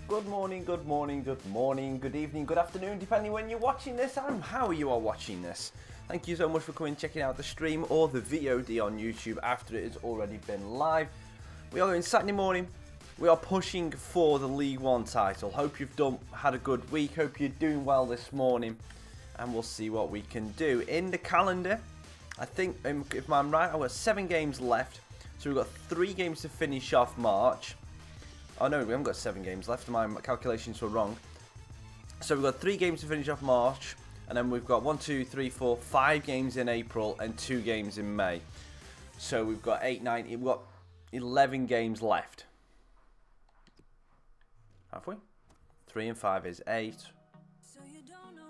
Good morning, good morning, good morning, good evening, good afternoon, depending when you're watching this and how you are watching this. Thank you so much for coming, checking out the stream or the VOD on YouTube after it has already been live. We are going Saturday morning. We are pushing for the League One title. Hope you've had a good week. Hope you're doing well this morning, and we'll see what we can do. In the calendar, I think, if I'm right, I've got 7 games left. So we've got 3 games to finish off March. Oh no, we haven't got 7 games left. My calculations were wrong. So we've got 3 games to finish off March, and then we've got 1, 2, 3, 4, 5 games in April and 2 games in May. So we've got 8, 9, we've got 11 games left. Have we? 3 and 5 is 8,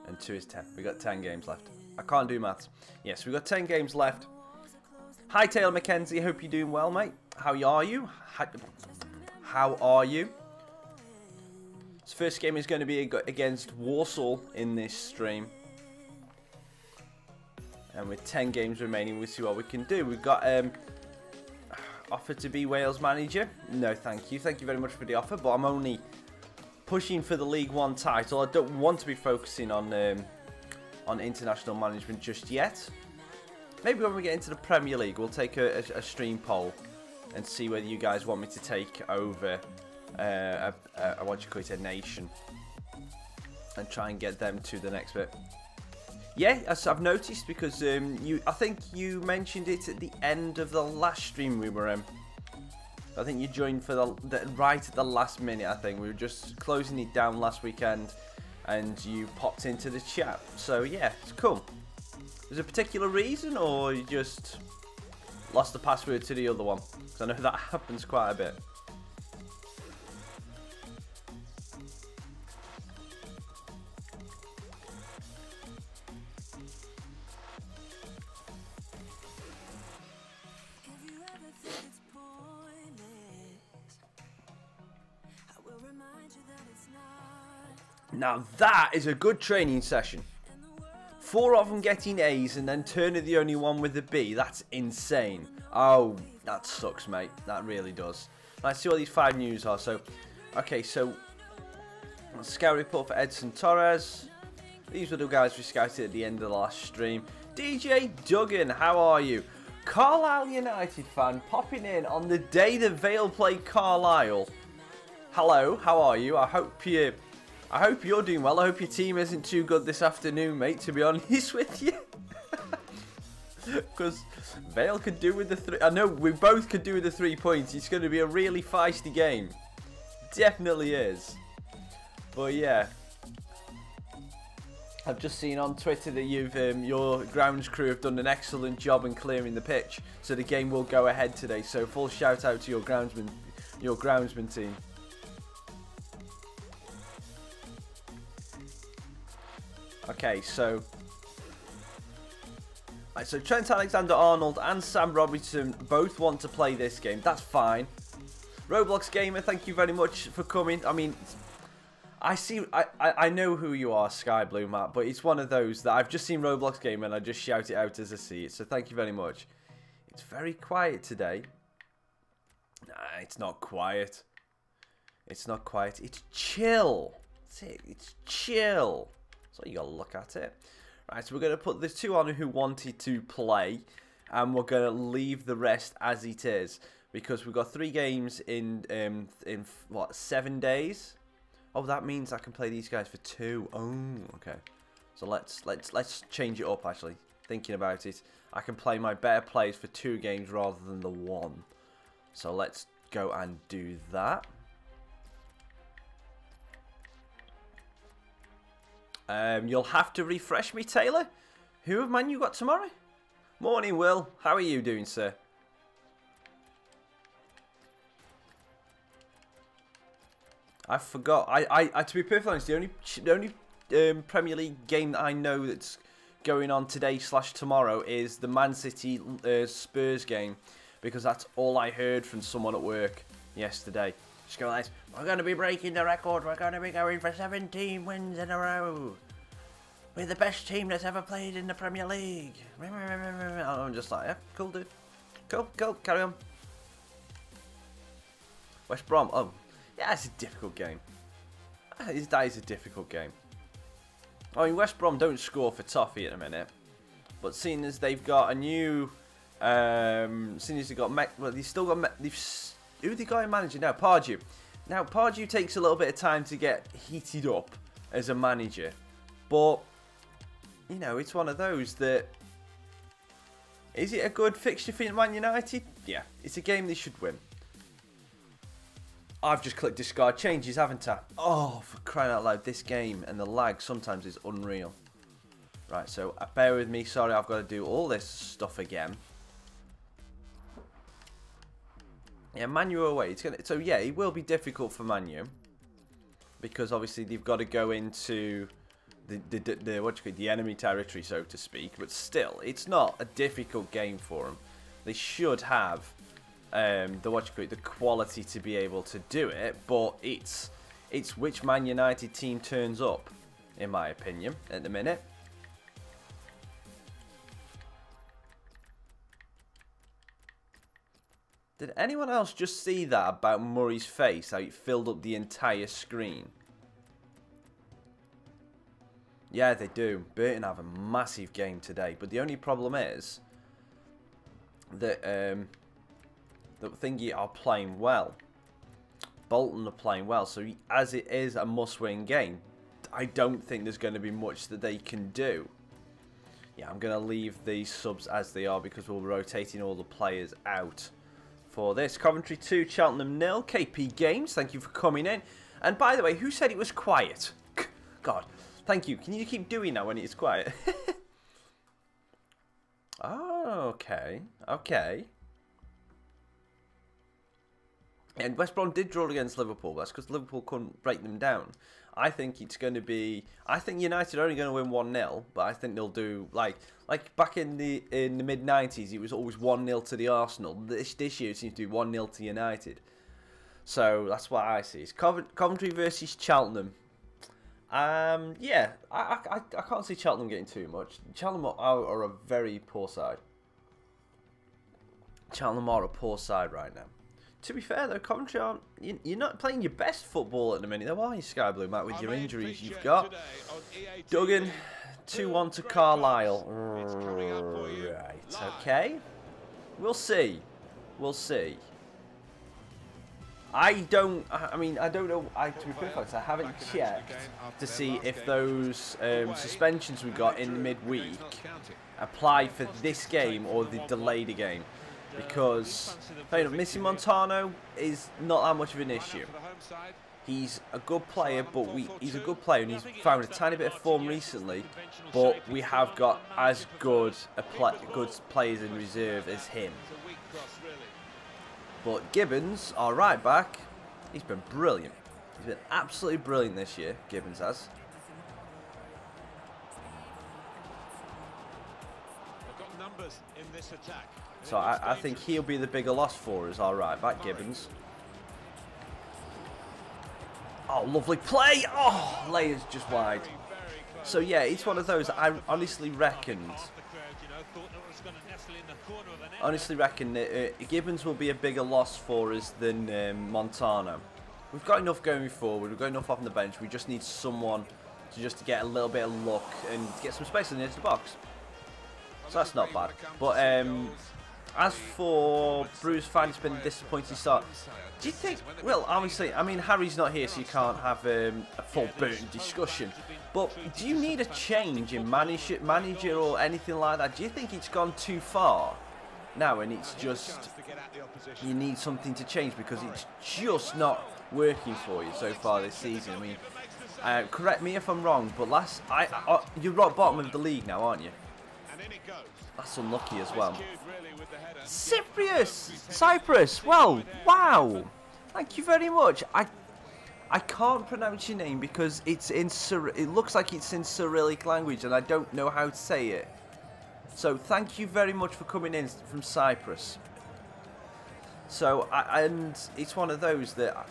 and 2 is 10. We've got 10 games left. I can't do maths. Yes, we've got 10 games left. Hi Taylor McKenzie, hope you're doing well, mate. How are you? How are you? This first game is going to be against Warsaw in this stream. And with 10 games remaining, we'll see what we can do. We've got offer to be Wales manager. No, thank you. Thank you very much for the offer, but I'm only pushing for the League One title. I don't want to be focusing on international management just yet. Maybe when we get into the Premier League, we'll take a stream poll and see whether you guys want me to take over what you call it, a nation, and try and get them to the next bit. Yeah, as I've noticed, because I think you mentioned it at the end of the last stream we were in. I think you joined for right at the last minute. I think we were just closing it down last weekend, and you popped into the chat. So yeah, it's cool. Is there a particular reason, or you just lost the password to the other one? Because I know that happens quite a bit. Now that is a good training session. 4 of them getting A's and then Turner the only one with a B. That's insane. Oh, that sucks, mate. That really does. Let's see what these 5 news are. So, okay, so scout report for Edson Torres. These were the guys we scouted at the end of the last stream. DJ Duggan, how are you? Carlisle United fan popping in on the day the Vale played Carlisle. Hello, how are you? I hope you're doing well. I hope your team isn't too good this afternoon, mate, to be honest with you. Because Vale could do with the 3. I know we both could do with the 3 points. It's going to be a really feisty game. Definitely is. But yeah. I've just seen on Twitter that your grounds crew have done an excellent job in clearing the pitch. So the game will go ahead today. So full shout out to your groundsman team. Okay, so Trent Alexander-Arnold and Sam Robinson both want to play this game. That's fine. Roblox Gamer, thank you very much for coming. I mean, I know who you are, Sky Blue Matt, but it's one of those that I've just seen Roblox Gamer and I just shout it out as I see it. So thank you very much. It's very quiet today. Nah, it's not quiet. It's not quiet. It's chill. That's it. It's chill. So you gotta look at it. Right, so we're gonna put the 2 on who wanted to play, and we're gonna leave the rest as it is because we've got 3 games in what, 7 days. Oh, that means I can play these guys for 2. Oh, okay. So let's change it up. Actually, thinking about it, I can play my better players for 2 games rather than the 1. So let's go and do that. You'll have to refresh me, Taylor. Who have Man U got tomorrow? Morning, Will. How are you doing, sir? I forgot. I to be perfectly honest, the only Premier League game that I know that's going on today / tomorrow is the Man City Spurs game, because that's all I heard from someone at work yesterday. Just go like, we're going to be breaking the record. We're going to be going for 17 wins in a row. We're the best team that's ever played in the Premier League. I'm just like, yeah, cool, dude. Cool, carry on. West Brom, oh, yeah, it's a difficult game. that is a difficult game. I mean, West Brom don't score for toffee at the minute, but seeing as they've got a new, seeing as they've got, well, they've still got, who they got in manager now? Pardew. Now Pardew takes a little bit of time to get heated up as a manager, but you know, it's one of those that. Is it a good fixture for Man United? Yeah, it's a game they should win. I've just clicked discard changes, haven't I? Oh, for crying out loud, this game and the lag sometimes is unreal. Right, so bear with me. Sorry, I've got to do all this stuff again. Yeah, Manu away. So yeah, it will be difficult for Manu because obviously they've got to go into the enemy territory, so to speak. But still, it's not a difficult game for them. They should have the quality to be able to do it. But it's which Man United team turns up, in my opinion, at the minute. Did anyone else just see that about Murray's face? How it filled up the entire screen. Yeah, they do. Burton have a massive game today, but the only problem is that that Thingy are playing well. Bolton are playing well, so as it is a must-win game, I don't think there's going to be much that they can do. Yeah, I'm going to leave these subs as they are because we'll be rotating all the players out for this. Coventry 2, Cheltenham 0. KP Games, thank you for coming in. And by the way, who said it was quiet? God. Thank you. Can you keep doing that when it's quiet? Oh, okay. Okay. And West Brom did draw against Liverpool. That's because Liverpool couldn't break them down. I think it's going to be... I think United are only going to win 1-0. But I think they'll do... Like back in the mid-90s, it was always 1-0 to the Arsenal. This year it seems to be 1-0 to United. So that's what I see. It's Coventry versus Cheltenham. Yeah, I can't see Cheltenham getting too much. Cheltenham are a very poor side. Cheltenham are a poor side right now. To be fair though, Coventry aren't. You're not playing your best football at the minute, though, are you, Sky Blue, Matt? With your injuries you've got. Duggan, 2-1 to Carlisle. Right, okay. We'll see. We'll see. I don't know. To be perfectly honest, I haven't checked to see if those suspensions we got in midweek apply for this game or the delayed game. Because missing Montano is not that much of an issue. He's a good player, but he's a good player and he's found a tiny bit of form recently. But we have got as good good players in reserve as him. But Gibbons, our right back, he's been brilliant. He's been absolutely brilliant this year, Gibbons has. They've got numbers in this attack. So I think he'll be the bigger loss for us, our right back, Gibbons. Oh, lovely play! Oh, layers just wide. So yeah, it's one of those I honestly reckoned. Honestly reckon that Gibbons will be a bigger loss for us than Montano. We've got enough going forward. We've got enough off on the bench. We just need someone to get a little bit of luck and get some space in the edge of the box. So that's not bad. But as for Bruce fan, it's been a disappointing start. Do you think? Well, obviously, I mean Harry's not here, so you can't have a full Burton discussion. But do you need a change in manager or anything like that? Do you think it's gone too far now, and it's just you need something to change because it's just not working for you so far this season? I mean, correct me if I'm wrong, but you're rock bottom of the league now, aren't you? That's unlucky as well. Cyprus. Well, wow. Thank you very much. I can't pronounce your name because it's in it looks like it's in Cyrillic language and I don't know how to say it. So thank you very much for coming in from Cyprus. So and it's one of those that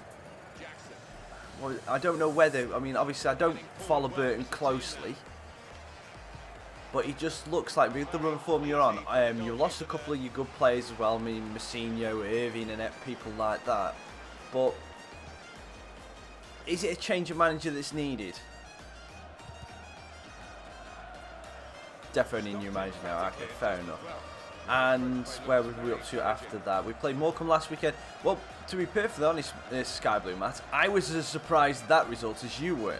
I don't know whether. I mean, obviously I don't follow Burton closely. But it just looks like with the run form you're on, you lost a couple of your good players as well. I mean, Messinho, Irving, and people like that. But Is it a change of manager that's needed? Definitely a new manager now. Okay, fair enough. And where were we up to after that? We played Morecambe last weekend. Well, to be perfectly honest, Sky Blue Matt, I was as surprised at that result as you were.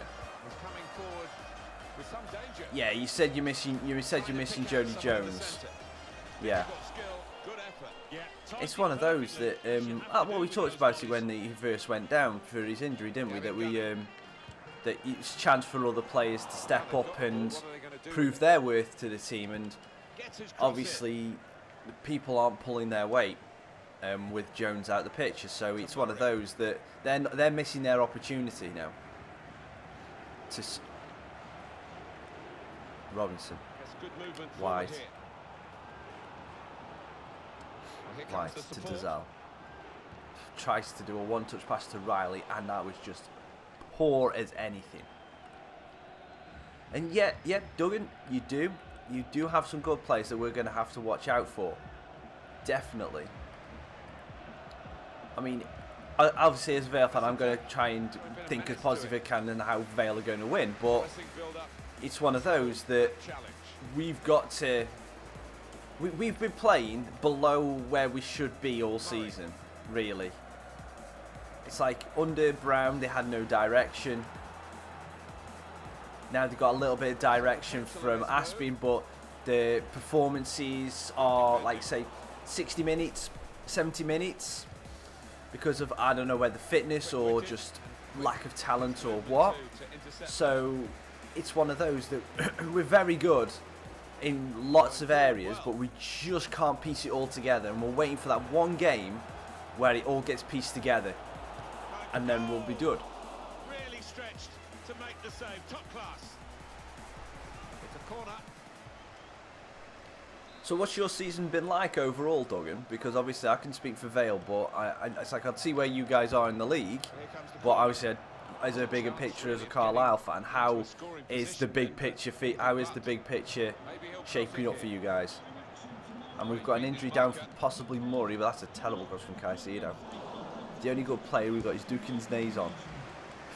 Yeah, you said you're missing. You said you're missing Jody Jones. Yeah. It's one of those that. Well, we talked about it when he first went down for his injury, didn't we? That that it's a chance for other players to step up and prove their worth to the team, and obviously people aren't pulling their weight with Jones out of the picture, so it's one of those that they're missing their opportunity now. Robinson, wide to Dazal, tries to do a one-touch pass to Riley, and that was just poor as anything. And yeah, Duggan, you do have some good players that we're going to have to watch out for. Definitely. I mean, obviously as a Vale fan, I'm going to try and think as positive as I can and how Vale are going to win. But it's one of those that we've got to... We've been playing below where we should be all season, really. It's like under Brown, they had no direction. Now they've got a little bit of direction from Aspin, but the performances are, like, say, 60 minutes, 70 minutes, because of, I don't know, whether fitness or just lack of talent or what. So it's one of those that we're very good in lots of areas, but we just can't piece it all together, and we're waiting for that one game where it all gets pieced together, and then we'll be good. Really stretched to make the save, top class. It's a corner. So what's your season been like overall, Duggan? Because obviously I can speak for Vale, but it's like I'd see where you guys are in the league, but obviously as a bigger picture, as a Carlisle fan, how is the big picture shaping up for you guys? And we've got an injury down for possibly Murray, but that's a terrible cross from Caicedo. The only good player we've got is Dukin's nays on.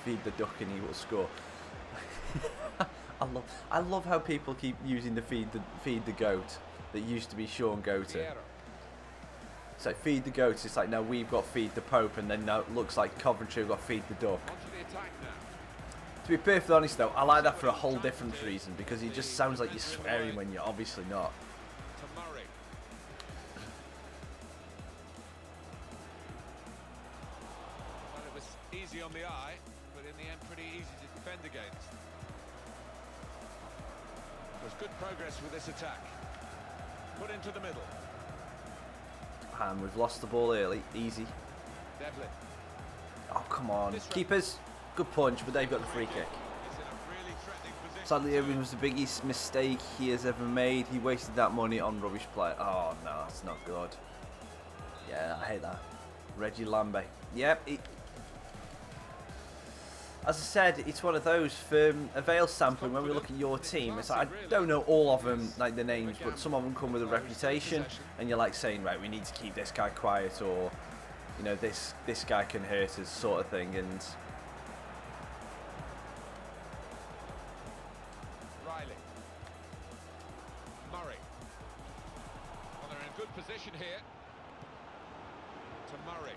Feed the duck and he will score. I love how people keep using the feed the goat that used to be Sean Goater. It's like feed the goat. It's like now we've got feed the Pope, and then now it looks like Coventry have got feed the duck. To be perfectly honest though, I like that for a whole different reason, because it just sounds like you're swearing when you're obviously not. Well, it was easy on the eye, but in the end pretty easy to defend against. There's good progress with this attack. Put into the middle. And we've lost the ball early. Easy. Devlin. Oh, come on. Keepers. Good punch, but they've got the free kick. Sadly, Irving was the biggest mistake he has ever made. He wasted that money on rubbish play. Oh, no, that's not good. Yeah, I hate that. Reggie Lambert. Yep. As I said, it's one of those, from a Vale sampling, when we look at your team, it's like, I don't know all of them, like the names, but some of them come with a reputation, and you're like saying, right, we need to keep this guy quiet, or, you know, this guy can hurt us, sort of thing, and... Riley. Murray. Well, they're in good position here. To Murray.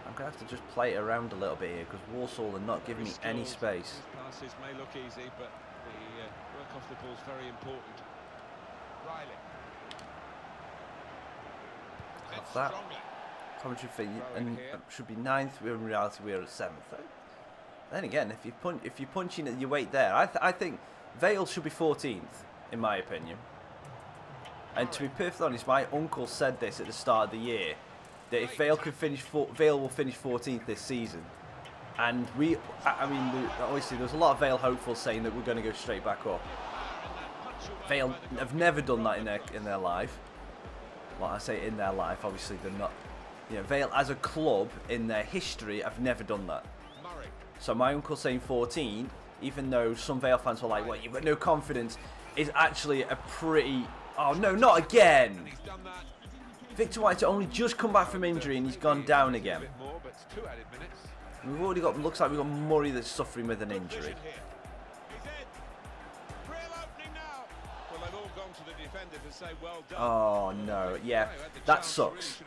I'm going to have to just play it around a little bit here, because Walsall are not giving me any space. His passes may look easy, but the work off the ball is very important. Riley. Have that. Coventry and should be 9th. In reality, we're at 7th. Then again, if you're punching at your weight there, I think Vale should be 14th, in my opinion. And to be perfectly honest, my uncle said this at the start of the year, that if Vale could finish, Vale will finish 14th this season. And I mean, obviously there was a lot of Vale hopefuls saying that we're going to go straight back up. Vale have never done that in their life. Well, I say in their life, obviously they're not. You know, Vale as a club in their history have never done that. So my uncle saying 14, even though some Vale fans were like, well, you've got no confidence, is actually a pretty... Oh no, not again! Victor White's only just come back from injury and he's gone down again. We've already got, looks like we've got Murray that's suffering with an injury. Oh no, yeah, that sucks.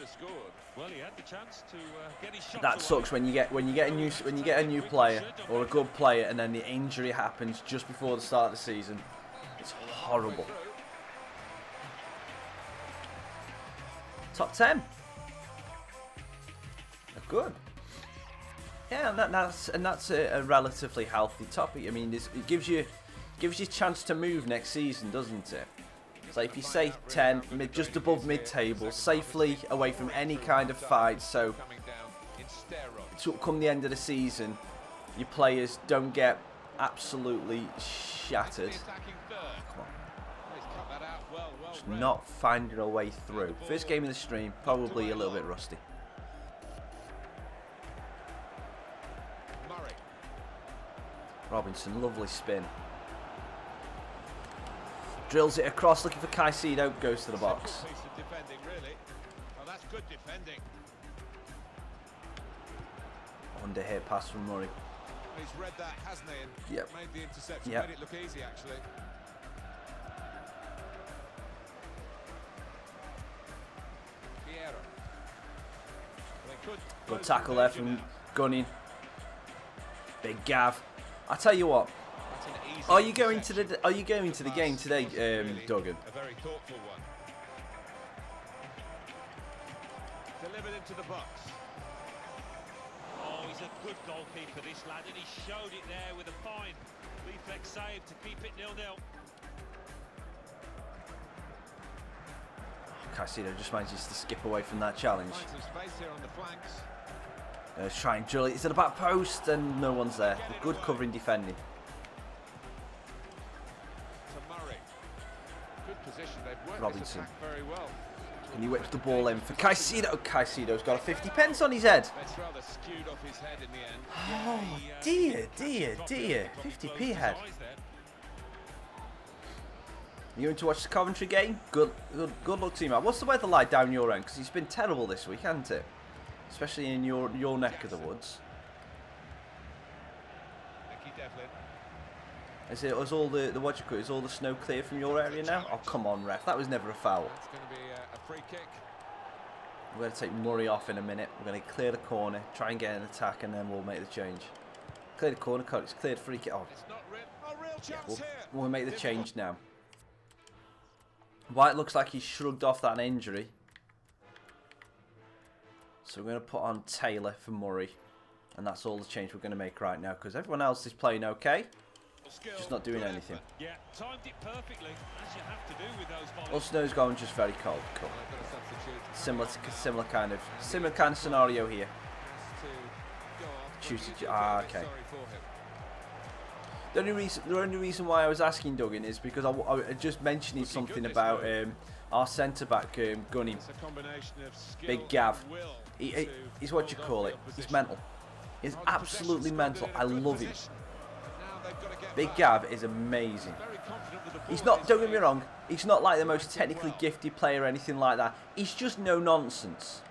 That sucks when you get a new player or a good player and then the injury happens just before the start of the season. It's horrible. Top 10. Good. Yeah, and that's a relatively healthy topic. I mean, it gives you a chance to move next season, doesn't it? So if you say 10, just above mid-table, safely away from any kind of fight, so come the end of the season, your players don't get absolutely shattered. Come on. Just not finding a way through. First game of the stream, probably a little bit rusty. Robinson, lovely spin. Drills it across, looking for Caicedo, goes to the box. Under hit pass from Murray. He's read that, hasn't he? Yep. Made the interception, yep. Made it look easy actually. Good tackle there from Gunning. Big Gav. I tell you what. Are you going to the game today, Duggan? A very thoughtful one. Delivered into the box. Oh, he's a good goalkeeper, this lad, and he showed it there with a fine reflex save to keep it 0-0. Caicedo just manages to skip away from that challenge. Find some space here on the flanks. Let's try and drill it. It's at the back post and no one's there. Good covering defending. Robinson. Very well. And he whips the ball in for Caicedo. Caicedo's got a 50 pence on his head. Rather skewed off his head in the end. Oh dear, dear, dear. 50p head. You going to watch the Coventry game? Good luck to you, man. What's the weather like down your end? Because it's been terrible this week, hasn't it? Especially in your neck of the woods. Is all the snow clear from your area now? Oh come on, ref, that was never a foul. That's going to be a free kick. We're going to take Murray off in a minute. We're going to clear the corner, try and get an attack, and then we'll make the change. Clear the corner, it's cleared free kick. Oh, it's not real chance yeah, here. We'll make the change now. White looks like he shrugged off that injury. So we're going to put on Taylor for Murray. And that's all the change we're going to make right now, because everyone else is playing okay. Just not doing anything. Yeah, timed it perfectly, as you have to do with those volleys. Us snow's going just very cold. Cool. Similar kind of scenario here. Okay. The only reason why I was asking Duggan is because I just mentioning something about our centre back Gunning. Big Gav. He's what you call it. He's mental. He's absolutely mental. I love him. Big Gav is amazing. He's not, don't get me wrong, he's not like the most technically gifted player or anything like that. He's just no nonsense.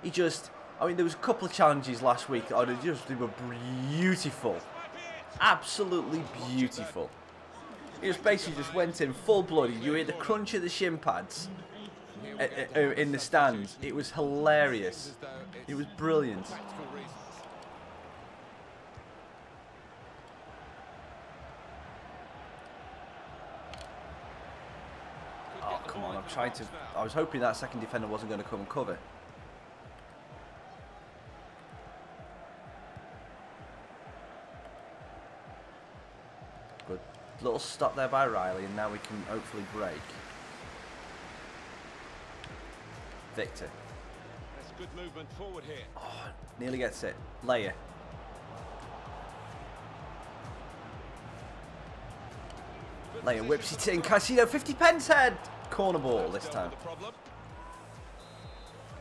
I mean, there was a couple of challenges last week that they were beautiful. Absolutely beautiful. He just basically just went in full-blooded. You hear the crunch of the shin pads in the stands. It was hilarious. It was brilliant. Oh, come on. I was hoping that second defender wasn't going to come and cover. Good little stop there by Riley, and now we can hopefully break. Victor. That's good movement forward here. Oh, nearly gets it. Leia. Leia whips it in. Caicedo, 50 pence head. Corner ball this time. And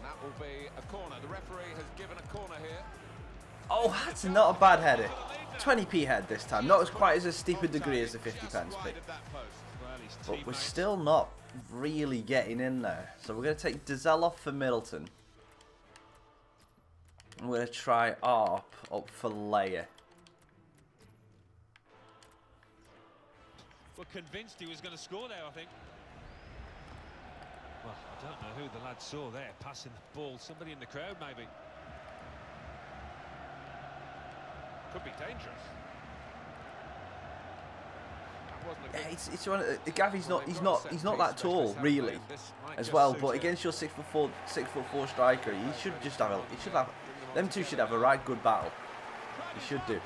that will be a corner. The referee has given a corner here. Oh, that's not a bad header. 20p head this time. Not as quite as a steep a degree as the 50 pence p. But we're still not really getting in there. So we're going to take Dazelle off for Middleton. I'm going to try Arp up for Leia. We're convinced he was going to score there, I think. Well, I don't know who the lad saw there, passing the ball. Somebody in the crowd, maybe. Could be dangerous. It's one. Gavi's not. He's not that tall, really, as well. But against your 6'4" striker, he should just have. Them two should have a right good battle. He should do.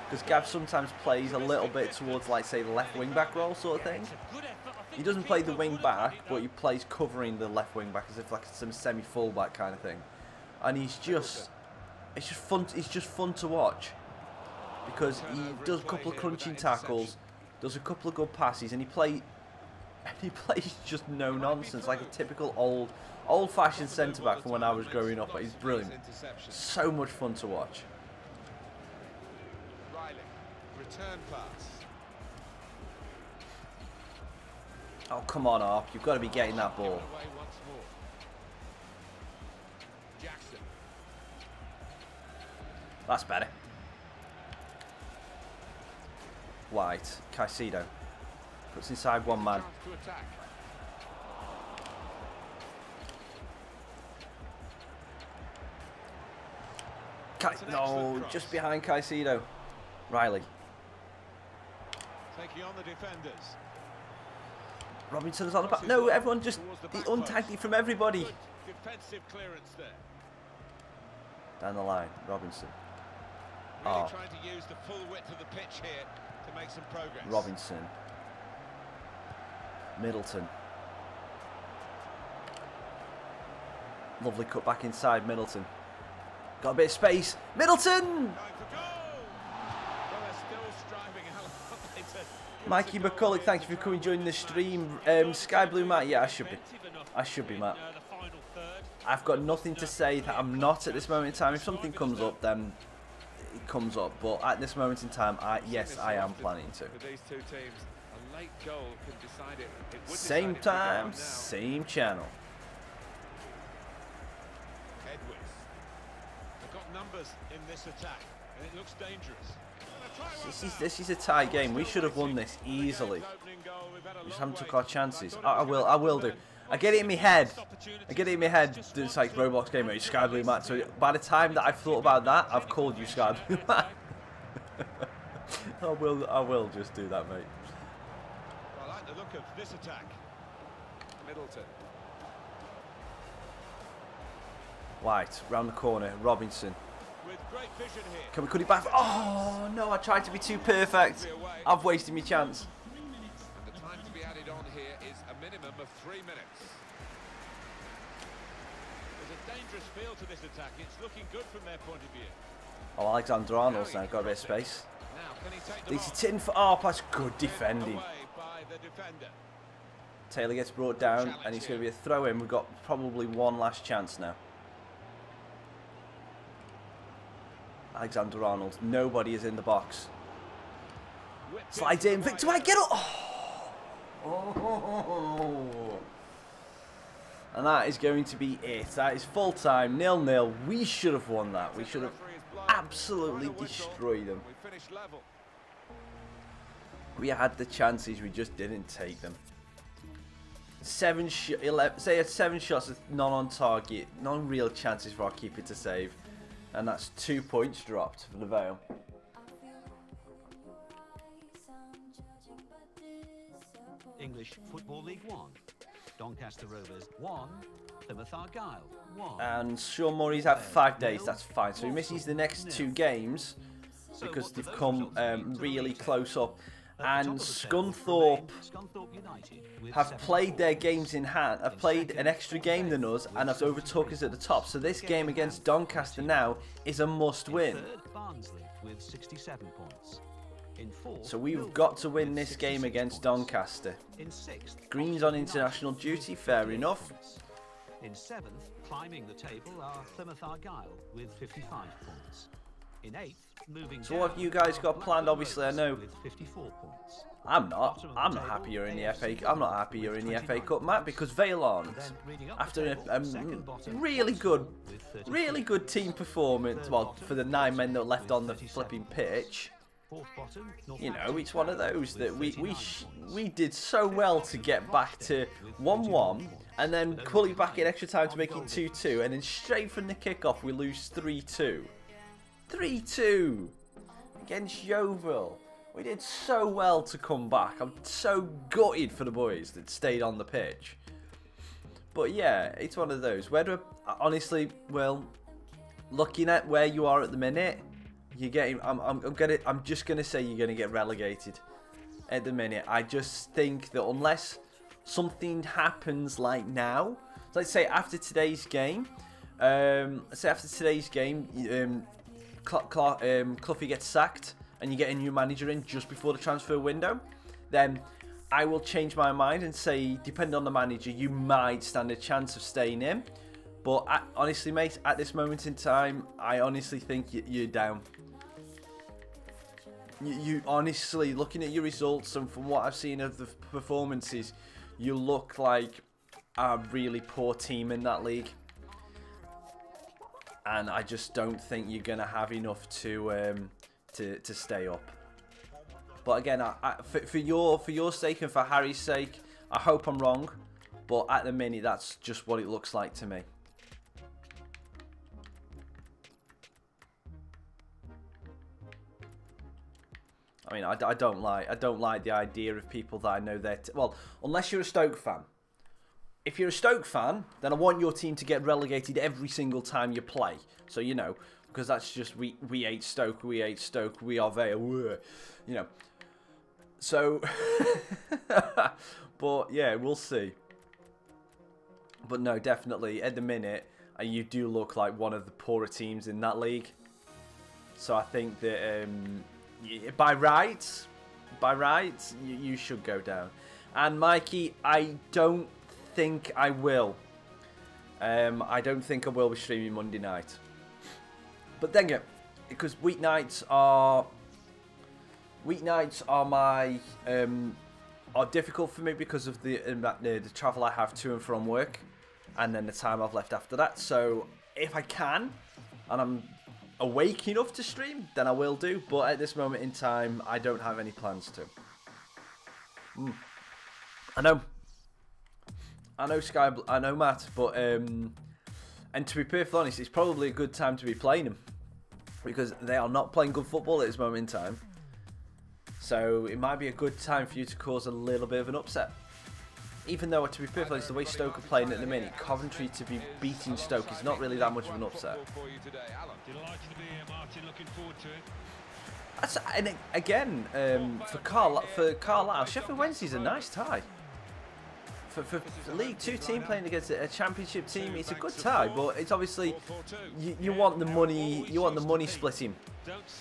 Because Gav sometimes plays a little bit towards, like, say, the left wing back role sort of thing. He doesn't play the wing back, but he plays covering the left wing back as if like some semi fullback kind of thing. And it's just fun. It's just fun to watch because he does a couple of crunching tackles, does a couple of good passes, and he plays just no nonsense, like a typical old-fashioned centre back from when I was growing up. He's brilliant. So much fun to watch. Return pass. Oh, come on, Arp. You've got to be getting that ball. Jackson. That's better. White. Caicedo. Puts inside one man. No, just behind Caicedo. Riley. Taking on the defenders. Robinson's on the back. No, everyone just untagged it from everybody. Good defensive clearance there. Down the line, Robinson. Really trying to use the full width of the pitch here to make some progress. Robinson. Middleton. Lovely cut back inside, Middleton. Got a bit of space. Middleton! Mikey McCulloch, thank you for coming joining the stream. Sky Blue Matt, yeah, I should be, Matt. I've got nothing to say that I'm not at this moment in time. If something comes up, then it comes up. But at this moment in time, yes, I am planning to. Same time, same channel. They've got numbers in this attack, and it looks dangerous. This is a tie game. We should have won this easily. We just haven't took our chances. I will do. I get it in my head. It's like Roblox game, it's Sky Blue Matt. So by the time that I've thought about that, I've called you Sky Blue Matt. I will just do that, mate. I like the look of this attack. Middleton. White, round the corner, Robinson. With great vision here. Could he back? Oh no! I tried to be too perfect. I've wasted my chance. And the time to be added on here is a minimum of 3 minutes. There's a dangerous feel to this attack. It's looking good from their point of view. Oh, Alexander Arnold's now got a bit of space. It's in for Arp. That's good defending. Taylor gets brought down, and it's going to be a throw in. We've got probably one last chance now. Alexander Arnold. Nobody is in the box. Slides in. Victor White, get up! Oh. And that is going to be it. That is full time, 0-0. We should have won that. We should have absolutely destroyed them. We had the chances, we just didn't take them. 7 shots with none on target, none real chances for our keeper to save. And that's 2 points dropped for the Vale. English Football League 1. Doncaster Rovers 1. Plymouth Argyle 1. And Sean Murray's had 5 days, that's fine. So he misses the next 2 games because they've come really close up. And Scunthorpe have played their games in hand, have played an extra game than us, and have overtook us at the top. So this game against Doncaster now is a must win. So we've got to win this game against Doncaster. Green's on international duty, fair enough. In 7th, climbing the table, are Plymouth Argyle with 55 points. In 8th, Moving So what have down you guys are got planned? Blackburn Obviously, I Rovers know with 54 points. I'm not. Bottom of the I'm not table, happy you're in the AFC FA. I'm not happy you're in the FA Cup, Matt, because VALE aren't. Then reading up the After table, a second bottom, really good, with 33. really good team performance. Well, for the 9 men that were left on the flipping pitch. Fourth bottom, You know, it's one of those that with 39 we did so well to get back to 1-1 and then pull it back in extra time to make it 2-2, and then straight from the kickoff we lose 3-2. 3-2 against Yeovil. We did so well to come back. I'm so gutted for the boys that stayed on the pitch. But yeah, it's one of those. Whether honestly, well, looking at where you are at the minute, you're getting. I'm just gonna say you're gonna get relegated at the minute. I just think that unless something happens like now, so let's say after today's game, Cloughie gets sacked and you get a new manager in just before the transfer window, then I will change my mind and say, depending on the manager, you might stand a chance of staying in. But honestly, mate, at this moment in time, I honestly think you're down. You honestly, looking at your results and from what I've seen of the performances, you look like a really poor team in that league. And I just don't think you're going to have enough to stay up. But again, for your sake and for Harry's sake, I hope I'm wrong. But at the minute, that's just what it looks like to me. I mean, I don't like the idea of people that I know that. Well, unless you're a Stoke fan. If you're a Stoke fan, then I want your team to get relegated every single time you play. So, you know, because that's just, we hate Stoke, we are VALE, you know. So, but yeah, we'll see. But no, definitely, at the minute, you do look like one of the poorer teams in that league. So I think that by rights, you should go down. And Mikey, I don't think I will. I don't think I will be streaming Monday night. But then again, because weeknights are my are difficult for me because of the travel I have to and from work, and then the time I've left after that. So if I can, and I'm awake enough to stream, then I will do. But at this moment in time, I don't have any plans to. I know Sky, I know Matt, but and to be perfectly honest, it's probably a good time to be playing them because they are not playing good football at this moment in time. So it might be a good time for you to cause a little bit of an upset. Even though, to be perfectly honest, the way Stoke are playing at the minute, Coventry to be beating Stoke is not really that much of an upset. Delighted to be here, Martin. Looking forward to it. And again, for Carlisle, Sheffield Wednesday's a nice tie. For League 2 team playing against a Championship team, it's a good tie, but it's obviously you want the money, splitting,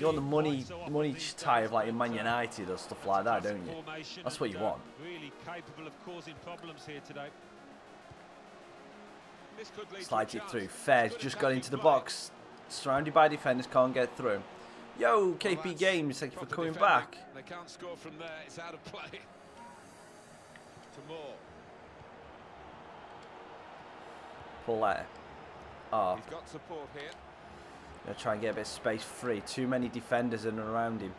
you want the money tie of like in Man United or stuff like that, don't you? That's what you want. Really capable of causing problems here today. Slides it through. Fair's just got into the box, surrounded by defenders, can't get through. Yo, KP Games, thank you for coming back. They can't score from there. It's out of play. To Moore. Play. Oh. He's got support here. Gonna try and get a bit of space free. Too many defenders in and around him.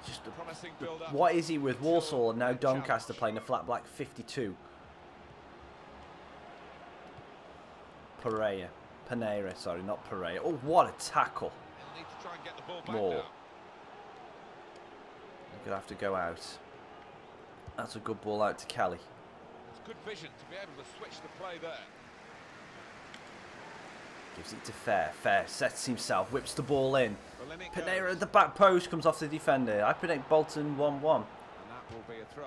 Just what is he with Walsall and now Doncaster playing a flat black 52? Panera, sorry, not Pereira. Oh, what a tackle! Need to try and get the ball back More. now. You're gonna have to go out. That's a good ball out to Kelly. It's good vision to be able to switch the play there. Gives it to Fair. Fair sets himself, whips the ball in. Panera at the back post, comes off the defender. I predict Bolton 1-1. And that will be a throw.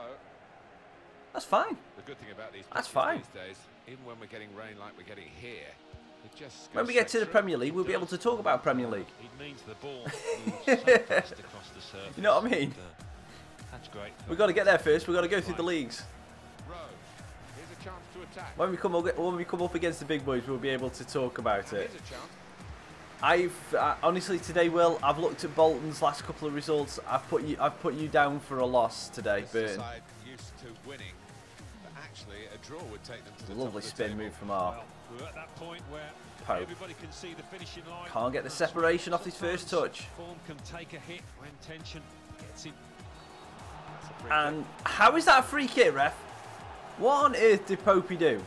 That's fine. The good thing about these That's pitches fine. these days, even when we're getting rain like we're getting here, it just When goes we get to straight the through. Premier League, we'll be able to talk about Premier League. It means the ball moves so fast across the surface. You know what I mean? That's great. We've got to get there first. We've got to go through the leagues. Rowe. Here's a chance to attack. When we come up against the big boys, we'll be able to talk about it. Here's a chance. Honestly today, Will, I've looked at Bolton's last couple of results. I've put you down for a loss today, Burton. Used to winning, but actually a draw would take them to the Lovely top of the spin table. move from R. Well, we're at that point where Pope. everybody can see the finishing line. Can't get the separation off his first touch. Form can take a hit when tension gets in. And how is that a free kick, ref? What on earth did Popey do?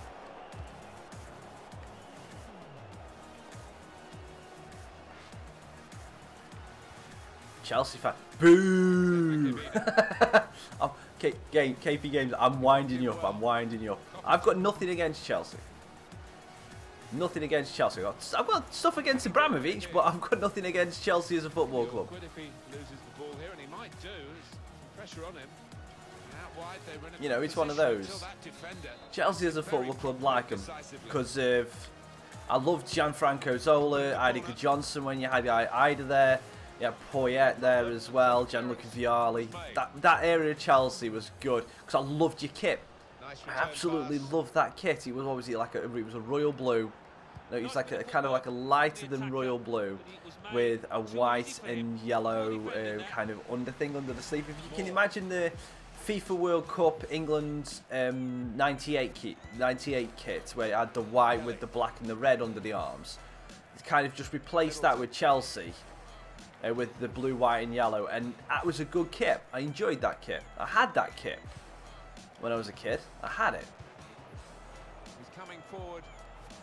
Chelsea fan. Boo! Okay, KP Games, I'm winding you up. I'm winding you up. I've got nothing against Chelsea. Nothing against Chelsea. I've got stuff against Abramovich, but I've got nothing against Chelsea as a football club. Good if he loses the ball here, and he might do. There's pressure on him. Out wide, they run You know, it's one of those. Chelsea as a football club like them because of. I loved Gianfranco Zola, Idiger Johnson when you had Ida there. Yeah, Poyet there as well, Gianluca Vialli. That area of Chelsea was good because I loved your kit. I absolutely loved that kit. It was obviously like it was a royal blue. No, it was like a kind of like a lighter than royal blue with a white and yellow kind of under thing under the sleeve. If you can imagine the FIFA World Cup England 98 kit where it had the white with the black and the red under the arms. It's kind of just replaced that with Chelsea. With the blue, white and yellow, and that was a good kit. I enjoyed that kit. I had that kit when I was a kid. I had it. He's coming forward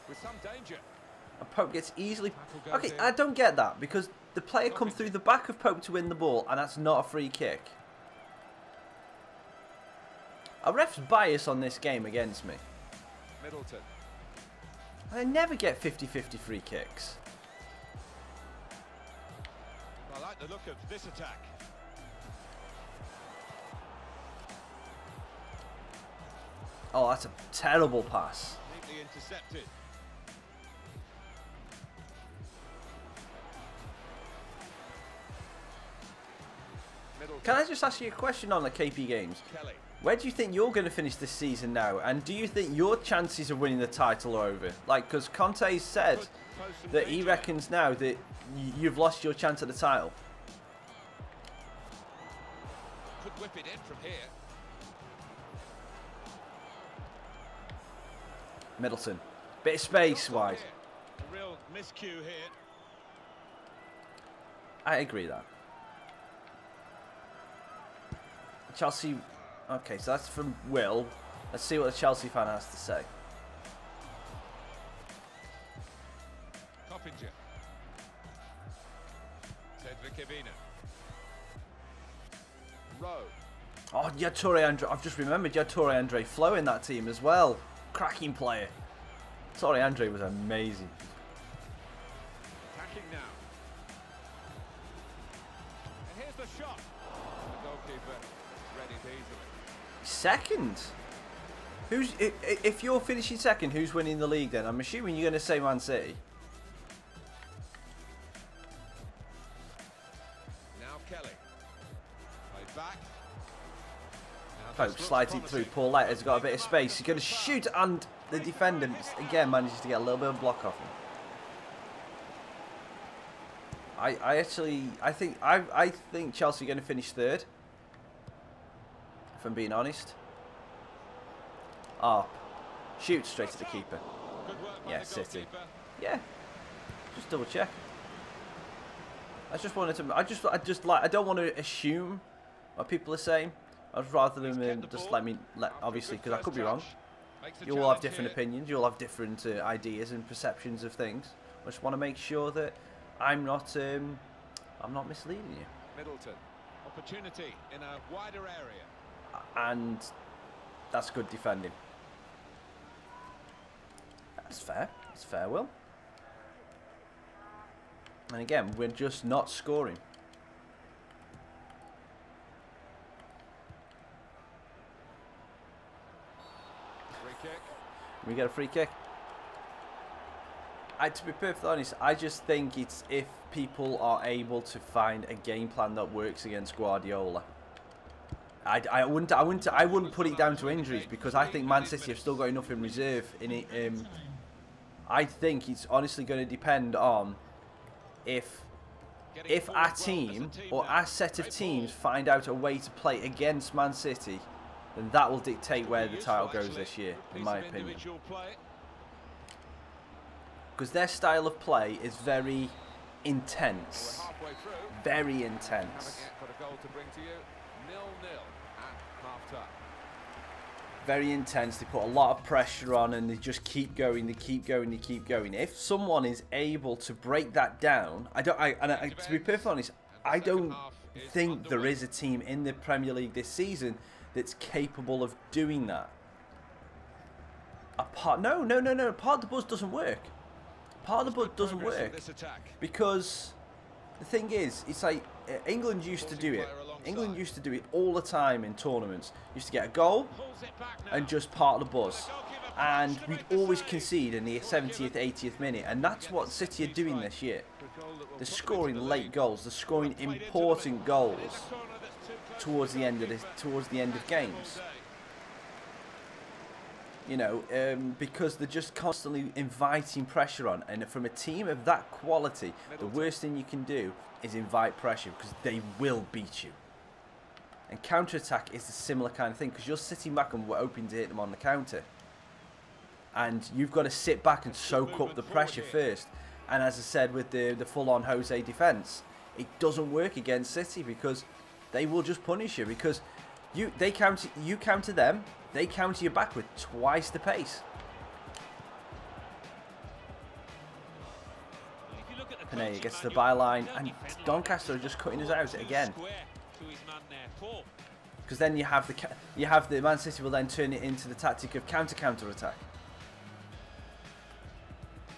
with some danger. And Pope gets easily... Okay, I don't get that, because the player comes through the back of Pope to win the ball, and that's not a free kick. A ref's bias on this game against me. Middleton. I never get 50-50 free kicks. I like the look of this attack. Oh, that's a terrible pass. Neatly intercepted. Middleton. Can I just ask you a question on the KP Games? Kelly. Where do you think you're going to finish this season now? And do you think your chances of winning the title are over? Like, because Conte said that he reckons now that you've lost your chance at the title. Could whip it in from here. Middleton. Bit of space wide. A real miscue here. I agree that. Chelsea... Okay, so that's from Will. Let's see what the Chelsea fan has to say. Coppinger. Cedric Evina. Rowe. Oh, you had Torre Andre. I've just remembered you had Torre Andre Flo in that team as well. Cracking player. Torre Andre was amazing. Attacking now. And here's the shot. The goalkeeper ready easily. Second? Who's if you're finishing second, who's winning the league then? I'm assuming you're going to say Man City. Now Kelly. Played back. Pope slides it through. Paul Letter's got a bit of space. He's going to shoot, and the defender again manages to get a little bit of block off him. I think Chelsea are going to finish third. If I'm being honest. Ah, shoot straight to the keeper. Yeah, City. Yeah, just double check. I just wanted to. I don't want to assume what people are saying. I'd rather them just obviously, because I could be wrong. You all have different opinions. You all have different ideas and perceptions of things. I just want to make sure that I'm not misleading you. Middleton. Opportunity in a wider area. And that's good defending. That's fair. That's fair, Will. And again, we're just not scoring. Free kick. We get a free kick. To be perfectly honest, I just think it's if people are able to find a game plan that works against Guardiola. I wouldn't put it down to injuries, because I think Man City have still got enough in reserve in it. I think it's honestly going to depend on if our team or our set of teams find out a way to play against Man City, then that will dictate where the title goes this year, in my opinion. Because their style of play is very intense. Very intense. Very intense. They put a lot of pressure on and they just keep going, they keep going, they keep going. If someone is able to break that down, to be perfectly honest, I don't think there is a team in the Premier League this season that's capable of doing that. No. Part of the buzz doesn't work. Part of the buzz doesn't work. Because the thing is, it's like England used to do it. England used to do it all the time in tournaments. Used to get a goal and just part of the buzz. And we'd always concede in the 70th, 80th minute. And that's what City are doing this year. They're scoring late goals. They're scoring important goals towards the end of games. You know, because they're just constantly inviting pressure on. And from a team of that quality, the worst thing you can do is invite pressure, because they will beat you. And counter-attack is a similar kind of thing, because you're sitting back and we're hoping to hit them on the counter. And you've got to sit back and soak up the pressure first. And as I said with the full-on Jose defence, it doesn't work against City, because they will just punish you, because you counter them, they counter you back with twice the pace. Panay gets to the byline, and Doncaster are just cutting us out again. Because then you have the Man City will then turn it into the tactic of counter attack.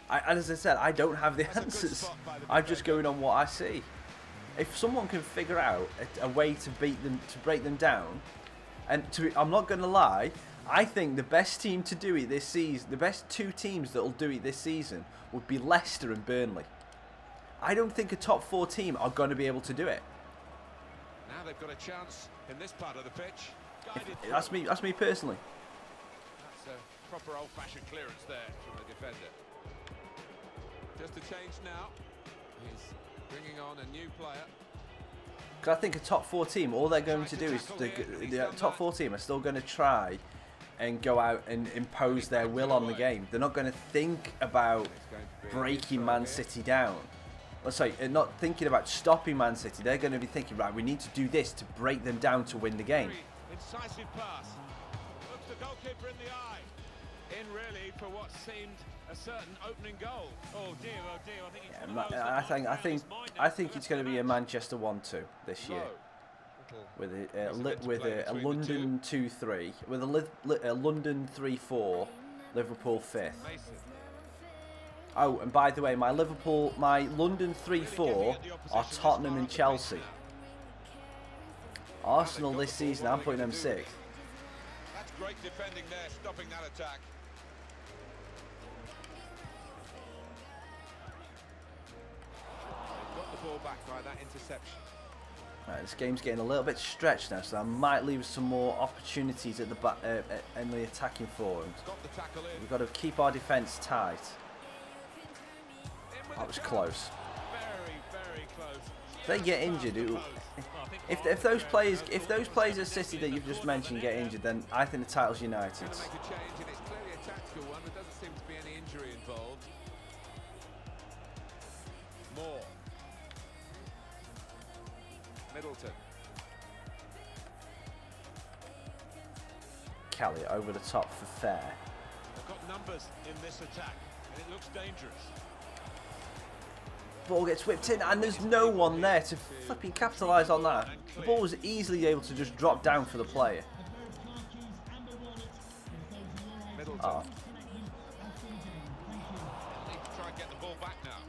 And as I said, I don't have the answers. I'm just going on what I see. If someone can figure out a way to beat them, to break them down, and I'm not going to lie, I think the best team to do it this season, the best two teams that will do it this season, would be Leicester and Burnley. I don't think a top 4 team are going to be able to do it. Now they've got a chance in this part of the pitch. That's me personally. That's a proper old-fashioned clearance there from the defender. Just a change now. He's bringing on a new player. Because I think a top 4 team, all they're going to do is the top 4 team are still going to try and go out and impose their will on the game. They're not going to think about breaking Man City down. Sorry, not thinking about stopping Man City. They're going to be thinking, right, we need to do this to break them down to win the game. Incisive pass. Looks the goalkeeper in the eye. In really for what seemed a certain opening goal. Oh dear, I think it's going to be a Manchester 1-2 this year, with a London 2-3, with a London 3-4, Liverpool 5th. Oh, and by the way, my London 3-4 are Tottenham and Chelsea. Arsenal this season, I'm putting them 6th. That's great defending there, stopping that attack. Got the ball back by that interception. Right, this game's getting a little bit stretched now, so I might leave some more opportunities at the back in the attacking forums. We've got to keep our defence tight. That was close. Very close. If they get injured, if those players at City that you've just mentioned get injured, then I think the title's United's. Make a change, and it's clearly a tactical one. There doesn't seem to be any injury involved. Moore. Middleton. Kelly over the top for fair. They've got numbers in this attack, and it looks dangerous. Ball gets whipped in, and there's no one there to flipping capitalise on that. The ball was easily able to just drop down for the player. Oh. Need to try and get the ball back now.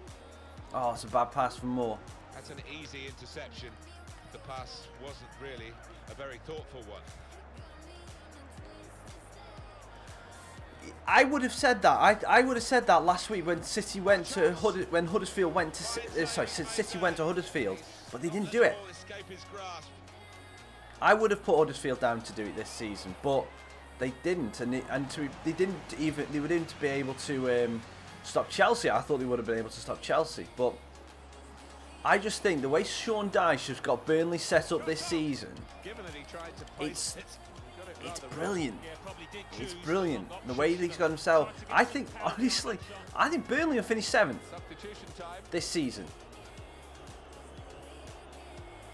Oh, it's a bad pass from Moore. That's an easy interception. The pass wasn't really a very thoughtful one. I would have said that. I would have said that last week when City went to Huddersfield went to City went to Huddersfield, but they didn't do it. I would have put Huddersfield down to do it this season, but they didn't, they wouldn't be able to stop Chelsea. I thought they would have been able to stop Chelsea, but I just think the way Sean Dyche has got Burnley set up this season, it's brilliant. It's brilliant. The way he's got himself. I think, honestly, I think Burnley will finish 7th this season.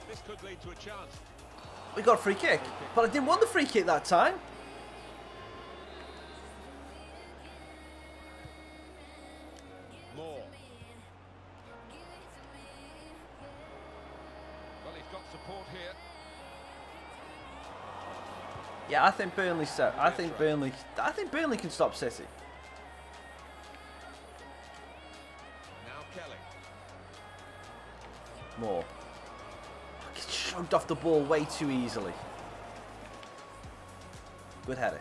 This could lead to a chance. We got a free kick, but I didn't want the free kick that time. More. Well, he's got support here. Yeah, I think Burnley. I think Burnley can stop City. Now Kelly. More. Gets shrugged off the ball way too easily. Good header.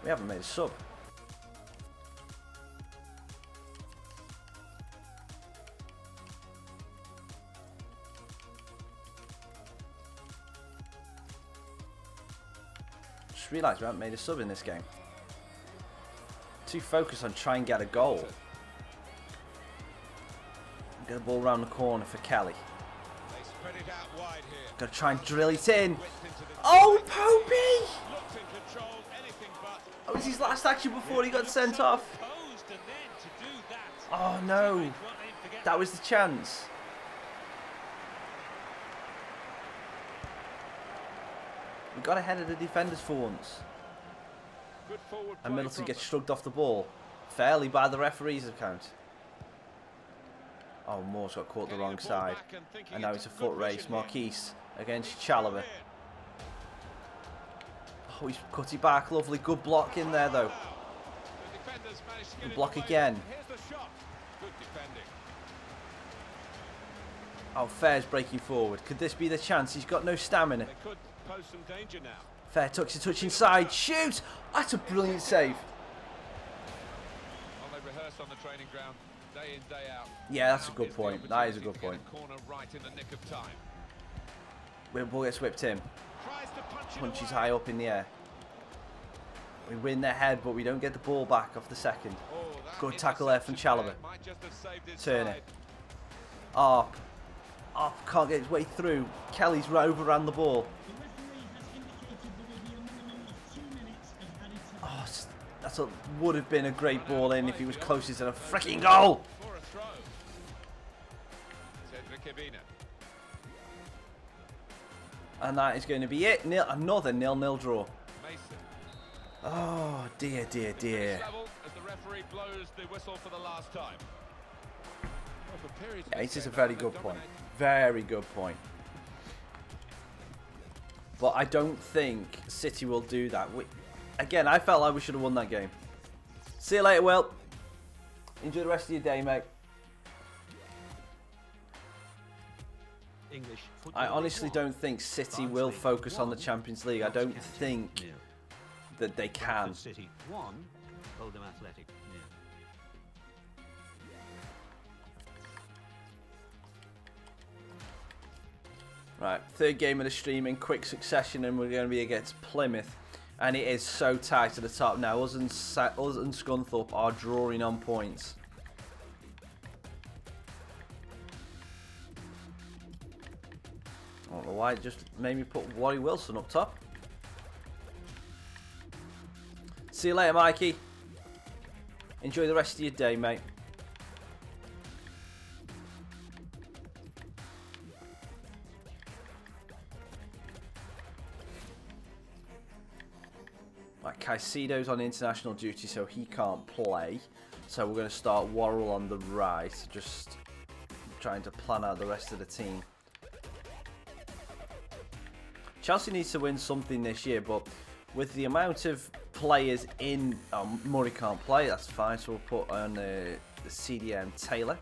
We haven't made a sub. Just realised we haven't made a sub in this game. Too focused on trying to get a goal. Get the ball around the corner for Kelly. They spread it out wide here. Got to try and drill it in. Oh, Popey! Looks in control, anything but. That was his last action before he got sent off. Posed and then to do that. Oh no, that was the chance. We got ahead of the defenders for once. Good forward And play Middleton from gets shrugged off the ball. Fairly by the referee's account. Oh, Moore's got caught the wrong side. And now it's a foot race. Marquise against Chalobah. Oh, he's cut it back. Lovely. Good block in there, though. Good block again. Here's the shot. Good defending. Oh, Fair's breaking forward. Could this be the chance? He's got no stamina. They could pose some danger now. Fair tucks a touch inside. Shoot! That's a brilliant save. Well, they rehearse on the training ground day in, day out. Yeah, that's a Now good is the point. That is a good opportunity to point. get a corner right in the nick of time. Ball gets whipped in. Tries to punch it Punches away. high up in the air. We win their head, but we don't get the ball back off the second. Oh, that Good tackle there from interception Chalobah. might just have saved his Turner. side. Arp. Arp can't get his way through. Kelly's overran the ball. Oh, that's a, would have been a great ball in if he was closer to the freaking goal. For a throw. Cedric Ibina. And that is going to be it. Another 0-0 draw. Mason. Oh, dear, dear, dear. Level as the referee blows the whistle for the last time. Well, for periods of Yeah, it's this just a game, very they good point. dominate. Very good point. But I don't think City will do that. Again, I felt like we should have won that game. See you later, Will. Enjoy the rest of your day, mate. English I honestly don't think City will focus on the Champions League. I don't think that they can. City 1, Oldham Athletic 0. Right, third game of the stream in quick succession, and we're going to be against Plymouth. And it is so tight at the top now. Us and Scunthorpe are drawing on points. I don't know why it just made me put Wally Wilson up top. See you later, Mikey. Enjoy the rest of your day, mate. Right, Caicedo's on international duty, so he can't play. So we're going to start Worrell on the right, just trying to plan out the rest of the team. Chelsea needs to win something this year, but with the amount of players in... Murray can't play, that's fine, so we'll put on the CDM Taylor.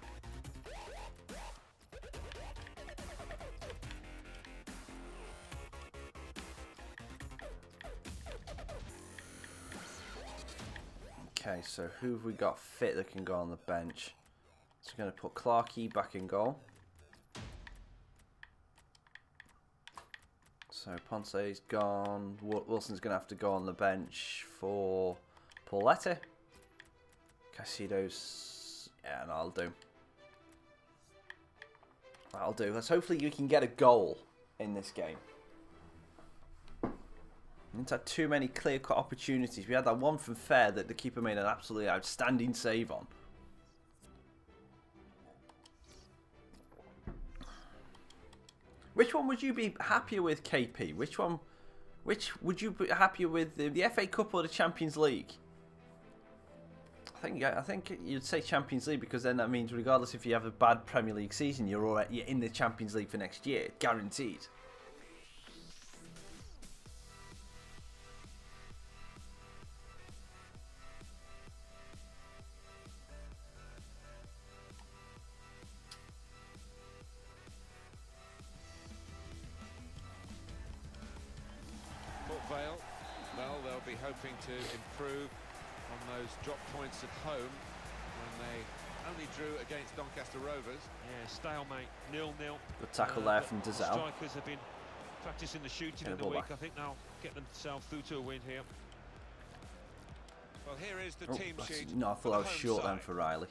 Okay, so who have we got fit that can go on the bench? So we're going to put Clarkey back in goal. So Ponce's gone. Wilson's going to have to go on the bench for Pauletta. Caicedo's... yeah, no, I'll do. That'll do. Let's hopefully we can get a goal in this game. We didn't have too many clear-cut opportunities. We had that one from Fair that the keeper made an absolutely outstanding save on. Which one would you be happier with, KP? Which would you be happier with, the FA Cup or the Champions League? I think you'd say Champions League, because then that means regardless if you have a bad Premier League season, you're in the Champions League for next year, guaranteed. VALE, well, they'll be hoping to improve on those drop points at home when they only drew against Doncaster Rovers. Yeah, stalemate, 0-0. Good tackle there from Dizelle. Strikers have been practicing the shooting in the week. I think they'll get themselves through to a win here. Well, here is the team sheet. No, I thought I was short then for Riley.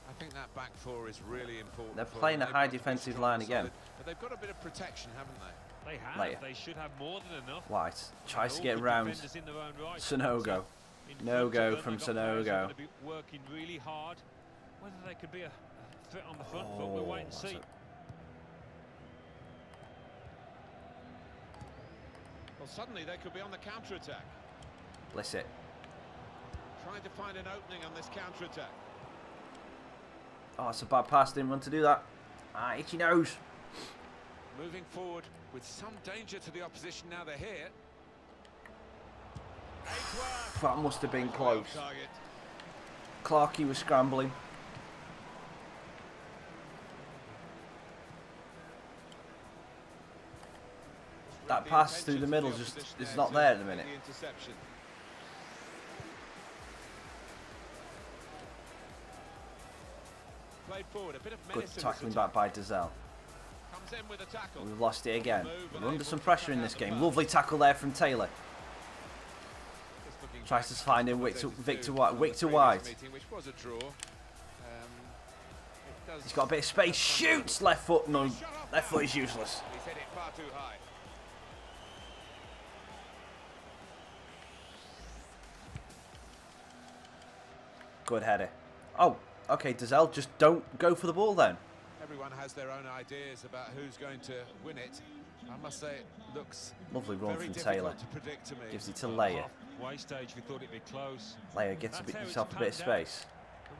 I think that back four is really important. They're playing a high defensive line again. But they've got a bit of protection, haven't they? They have. Later. They should have more than enough. White tries to get around Sonogo. No go from Sonogo. Be working really hard. Whether they could be a threat on the front foot, we'll wait and see. Well, suddenly they could be on the counter-attack. Bless it. Trying to find an opening on this counter-attack. Oh, it's a bad pass. Didn't want to do that. Ah, itchy nose. Moving forward with some danger to the opposition now they're here. That must have been close. Clarkey was scrambling. That pass through the middle just is not there at the minute. Good tackling back by Dizelle. We've lost it again. We're under some pressure in this game. Lovely tackle there from Taylor. Tries to find him Victor White. He's got a bit of space. Shoots! Left foot. No. Left foot is useless. He's hit it far too high. Good header. Oh, okay, Dizelle, just don't go for the ball then. Everyone has their own ideas about who's going to win it. I must say it looks lovely run very from Taylor. To predict to me. Gives it to Leia. Halfway stage, we thought it'd be close. Leia gets himself a bit of space.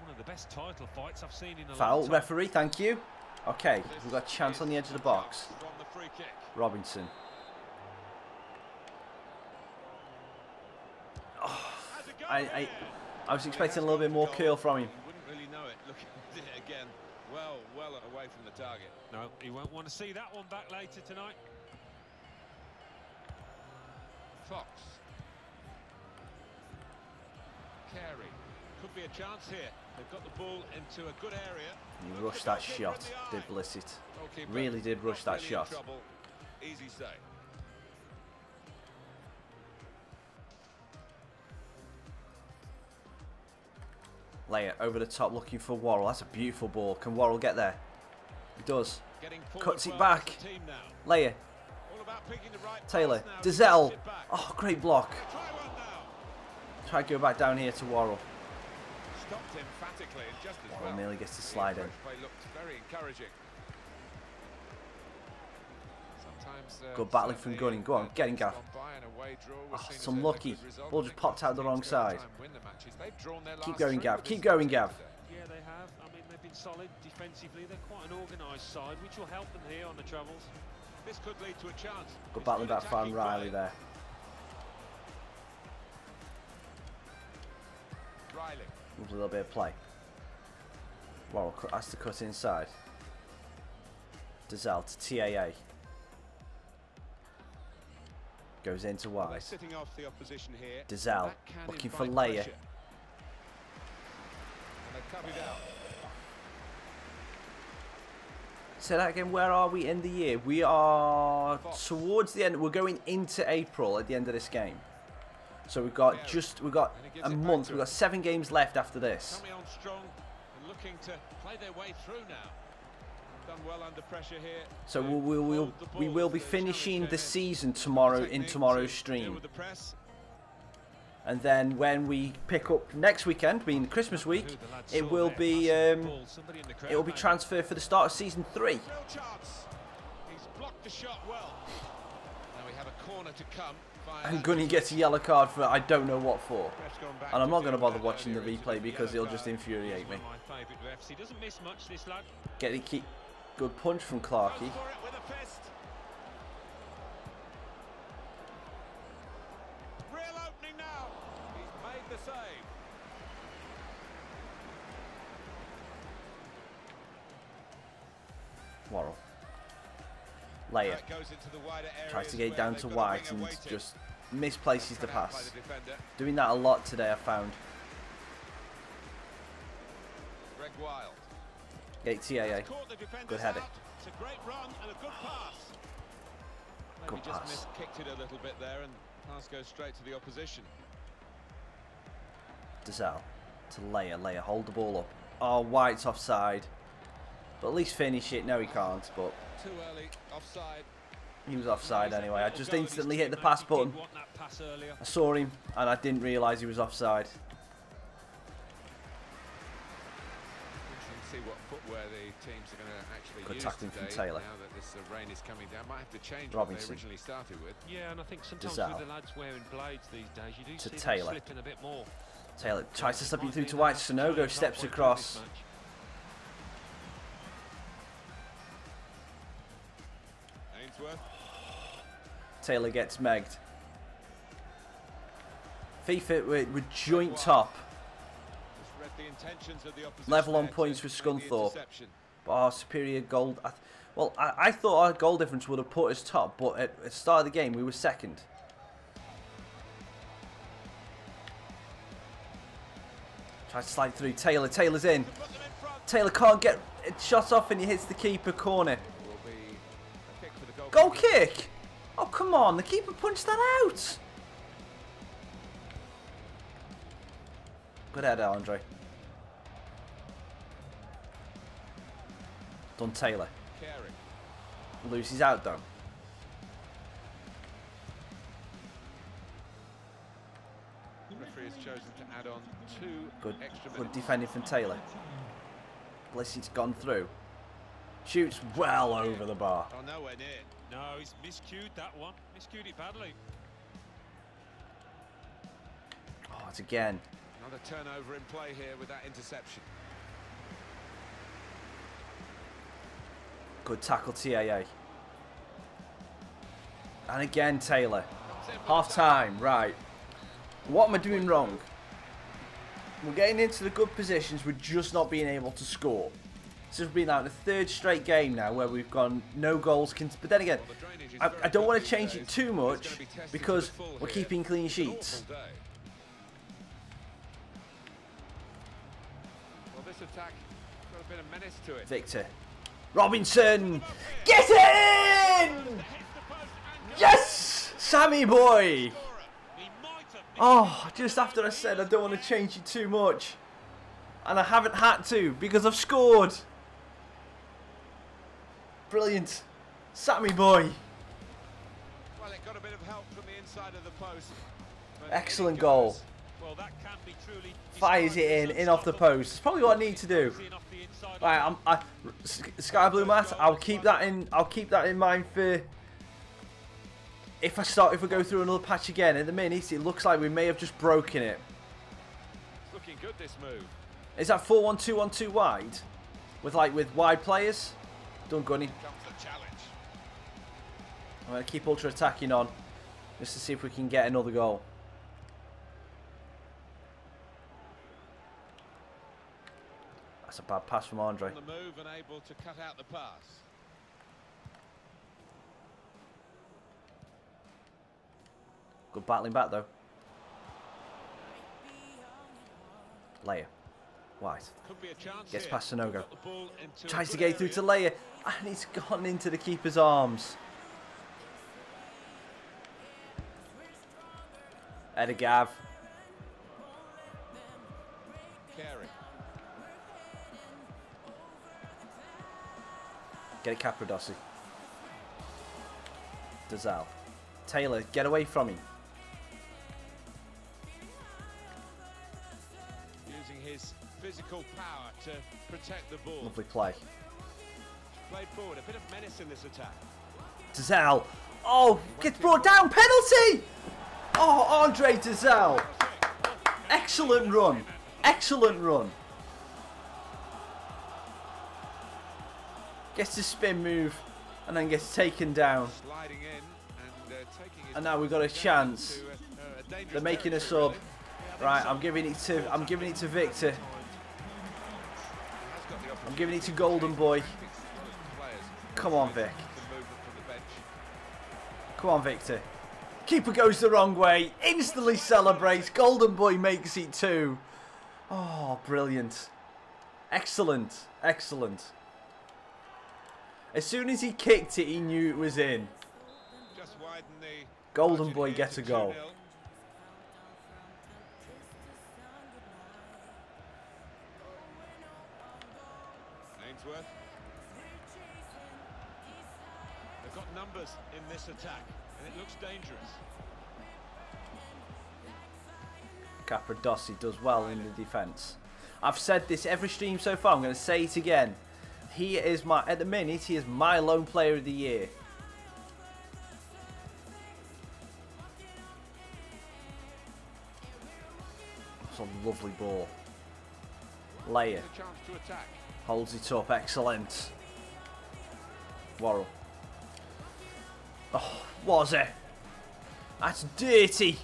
One of the best title fights I've seen in a Foul, long time. referee, thank you. Okay, we've got a chance on the edge of the box. From the free kick. Robinson. Oh, I was expecting a little bit more curl from him. You wouldn't really know it looking at it again. Well away from the target. No, he won't want to see that one back later tonight. Fox. Carey. Could be a chance here. They've got the ball into a good area. He rushed that shot, did Bliss it. Really did rush that shot. Easy save. Leia over the top looking for Worrell. That's a beautiful ball. Can Worrell get there? He does. Cuts it back. Leia. Taylor. Dizelle. Oh, great block. Try to go back down here to Worrell. Stopped emphatically and just as Worrell nearly gets to slide in. Looked very encouraging. Good battling from Gunning. Go on, get him, Gav. Oh, it's unlucky. Ball just popped out the wrong side. Keep going, Gav. Keep going, Gav. Yeah, they have. I mean, they've been solid defensively. They're quite an organised side, which will help them here on the travels. This could lead to a chance. Good battling back from Riley there. Riley. A little bit of play. Worrell has to cut inside. Dizelle to TAA. Goes into wide. Dizelle looking for Leia. Say that again. Where are we in the year? We are towards the end. We're going into April at the end of this game. So we've got a month. We've got 7 games left after this. Coming on strong and looking to play their way through now. Done well under pressure here. So we will be finishing the season tomorrow in tomorrow's stream. And then when we pick up next weekend, being Christmas week, it will be transferred for the start of season 3. He's blocked the shot well. Now we have a corner to come. And Gunny gets a yellow card for I don't know what for. And I'm not going to bother watching the replay because it'll just infuriate me. Get it, keep good punch from Clarkey. Worrell. Layer. Tries to get it down to White and just misplaces the pass. Doing that a lot today, I found. Get TAA. Good header. Good pass. Kicked it a little bit there and pass goes straight to the opposition. Dazal to Layer. Layer, hold the ball up. Oh, White's offside. But at least finish it. No, he can't. But too early, offside. He was offside anyway. I just instantly hit the pass button. I saw him and I didn't realise he was offside. See what footwear the teams are going to actually good use tackling today, from Taylor. Now that this rain is coming down, might have to change Robinson. what they originally started with. Yeah, and I think sometimes Dazal. with the lads wearing blades these days, you do To see Taylor. them slipping a bit more. Taylor tries to slip it through to White. Sonogo steps across. Ainsworth. Taylor gets megged. FIFA with joint top. Level on points with Scunthorpe. But our superior goal. I thought our goal difference would have put us top, but at the start of the game we were second. Tries to slide through. Taylor. Taylor's in. Taylor can't get it shot off and he hits the keeper corner. Goal kick! Oh, come on. The keeper punched that out. Good header, Andre. Done Taylor. Lucy's out though. Referee has chosen to add on 2 extra Good defending from Taylor. Blissey's gone through. Shoots well over the bar. Oh, nowhere near. No, he's miscued that one. Miscued it badly. Oh, it's again. Another turnover in play here with that interception. Good tackle, TAA. And again, Taylor. Half time, right. What am I doing wrong? We're getting into the good positions, we're just not being able to score. This has been like the 3rd straight game now where we've gone no goals. But then again, I don't want to change it too much because we're keeping clean sheets. Well, this attack got a bit of menace to it. Victor. Robinson! Get in! Yes! Sammy boy! Oh, just after I said I don't want to change it too much. And I haven't had to because I've scored. Brilliant. Sammy boy. Well, it got a bit of help from the inside of the post. Excellent goal. Well, that can be truly Fires it in off the post. It's probably what I need to do. Right, Sky Blue Matt, I'll keep that in mind for if we go through another patch again. At the minute, it looks like we may have just broken it. It's looking good, this move. Is that 4-1-2-1-2 wide? With wide players? Done, Gunny. Comes the challenge. I'm going to keep ultra attacking on just to see if we can get another goal. That's a bad pass from Andre. On the move and able to cut out the pass. Good battling back though. Layer. White. Could be a chance Gets here. past Sonogo. Got the ball into Tries a to good get through area. to Layer. And he's gone into the keeper's arms. Header Gav. Carey. Get it, Capradossi. Dazal. Taylor, get away from him. Using his physical power to protect the ball. Lovely play. Played forward, a bit of menace in this attack. Dazal. Oh, gets brought down. Penalty! Oh, Andre Dazal. Excellent run. Excellent run. Gets the spin move and then gets taken down. Sliding in and taking his And now we've got a chance. They're making a sub. Right, I'm giving it to Victor. I'm giving it to Golden Boy. Come on, Vic. Come on, Victor. Keeper goes the wrong way. Instantly celebrates. Golden Boy makes it 2. Oh, brilliant. Excellent. Excellent. As soon as he kicked it, he knew it was in. Golden Boy gets a goal. Ainsworth. They've got numbers in this attack, and it looks dangerous. Capradossi does well in the defence. I've said this every stream so far. I'm going to say it again. He is at the minute, he is my lone player of the year. That's a lovely ball. Layer. Holds it up. Excellent. Worrell. Oh, was it? That's dirty.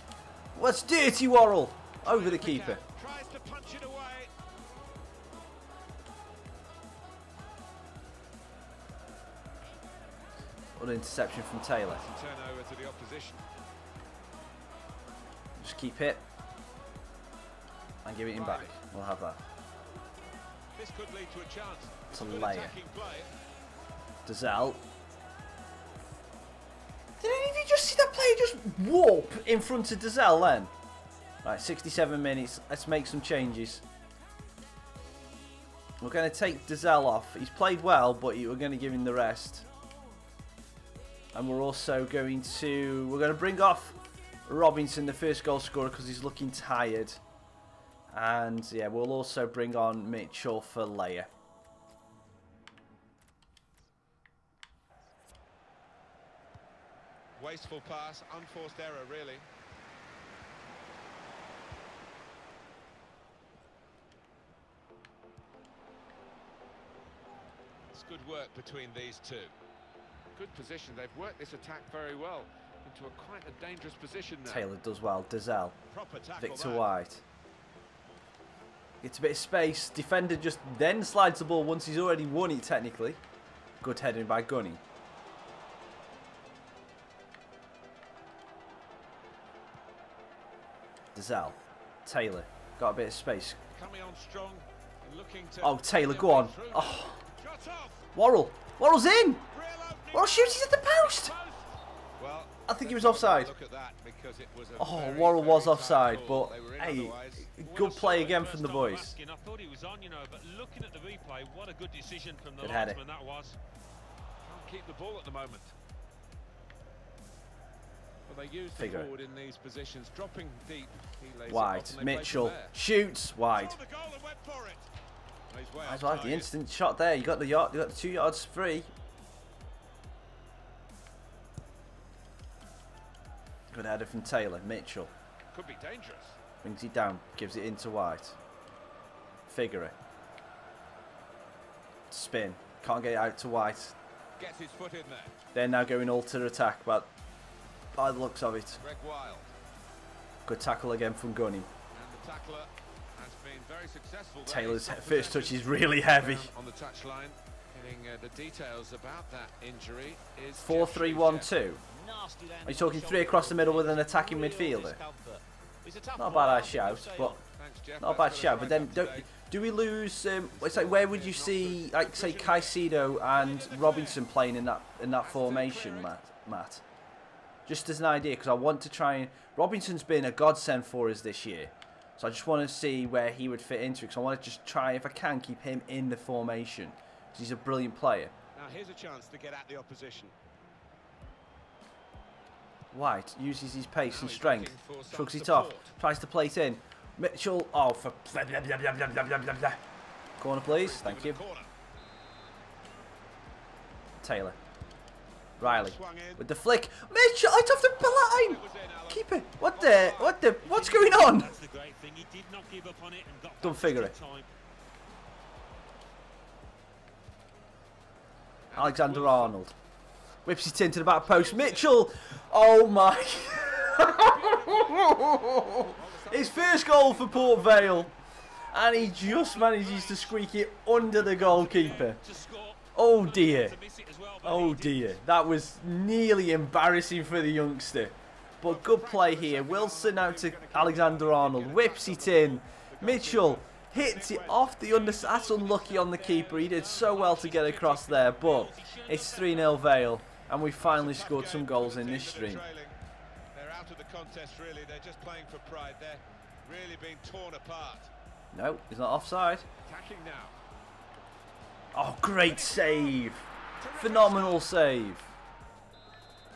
What's dirty, Worrell? Over the keeper. Tries to punch it away. An interception from Taylor. Turn over to the opposition. Just keep it and give it him back. We'll have that. This could lead to a chance. It's a layer. Dazal. Did any of you just see that player just warp in front of Dazal then? Right, 67 minutes. Let's make some changes. We're going to take Dazal off. He's played well, but we're going to give him the rest. And we're also going to bring off Robinson, the first goal scorer, because he's looking tired. And yeah, we'll also bring on Mitchell for Leia. Wasteful pass, unforced error, really. It's good work between these two. Good position. They've worked this attack very well into quite a dangerous position now. Taylor does well. Dazal. Victor that. White. Gets a bit of space. Defender just then slides the ball once he's already won it, technically. Good heading by Gunny. Dazal. Taylor. Got a bit of space. Coming on strong, looking to Taylor, go on. Oh. Worrell. Worrell's in. Worrell shoots, he's at the post. Well, I think he was offside. Worrell was offside, but hey, good play again from the boys. I thought he was on, but looking at the replay, what a good decision from the Good header. linesman that was. Can't keep the ball at the moment. Well, they use the Figure. forward in these positions, dropping deep. He lays it Wide. off and they play Mitchell from there. shoots wide. Saw the goal and went for it. He's way That's off right, the target. instant shot there. You got the yard, you got the 2 yards free. Good header from Taylor. Mitchell Could be dangerous. brings it down, gives it into White. Figure. Spin. Can't get it out to White. Gets his foot in there. They're now going all to attack, but by the looks of it. Greg Wild. Good tackle again from Gunny. And the tackler has been very successful there. Taylor's He's got first touch possession is really heavy. on the touchline. Getting the details about that injury is 4-3-1-2. Are you talking 3 across the middle with an attacking midfielder? Not a bad shout, but not a bad shout. But then, do we lose? It's like, where would you see, like, say, Caicedo and Robinson playing in that formation, Matt? Just as an idea, because I want to try and Robinson's been a godsend for us this year, so I just want to see where he would fit into it. Because I want to just try, if I can, keep him in the formation. Because he's a brilliant player. Now Now here's a chance to get at the opposition. White uses his pace and strength, shrugs it off, tries to play it in. Mitchell, oh, for blah, blah, blah, blah, blah, blah, blah, blah. Corner, please. Thank you. Taylor. Riley with the flick. Mitchell, it's off the line. Keep it. What's going on? That's the great thing. He did not give up on it and got Don't figure it. Alexander Arnold whips it into the back post. Mitchell, oh my! His first goal for Port Vale, and he just manages to squeak it under the goalkeeper. Oh dear, oh dear, that was nearly embarrassing for the youngster. But good play here. Wilson out to Alexander Arnold, whips it in. Mitchell hits it off the underside. That's unlucky on the keeper. He did so well to get across there, but it's 3-0 Vale, and we finally scored some goals in this stream. They're out of the contest, really. They're just playing for pride. They're really being torn apart. No, he's not offside. Attacking now. Oh, great save. Phenomenal save.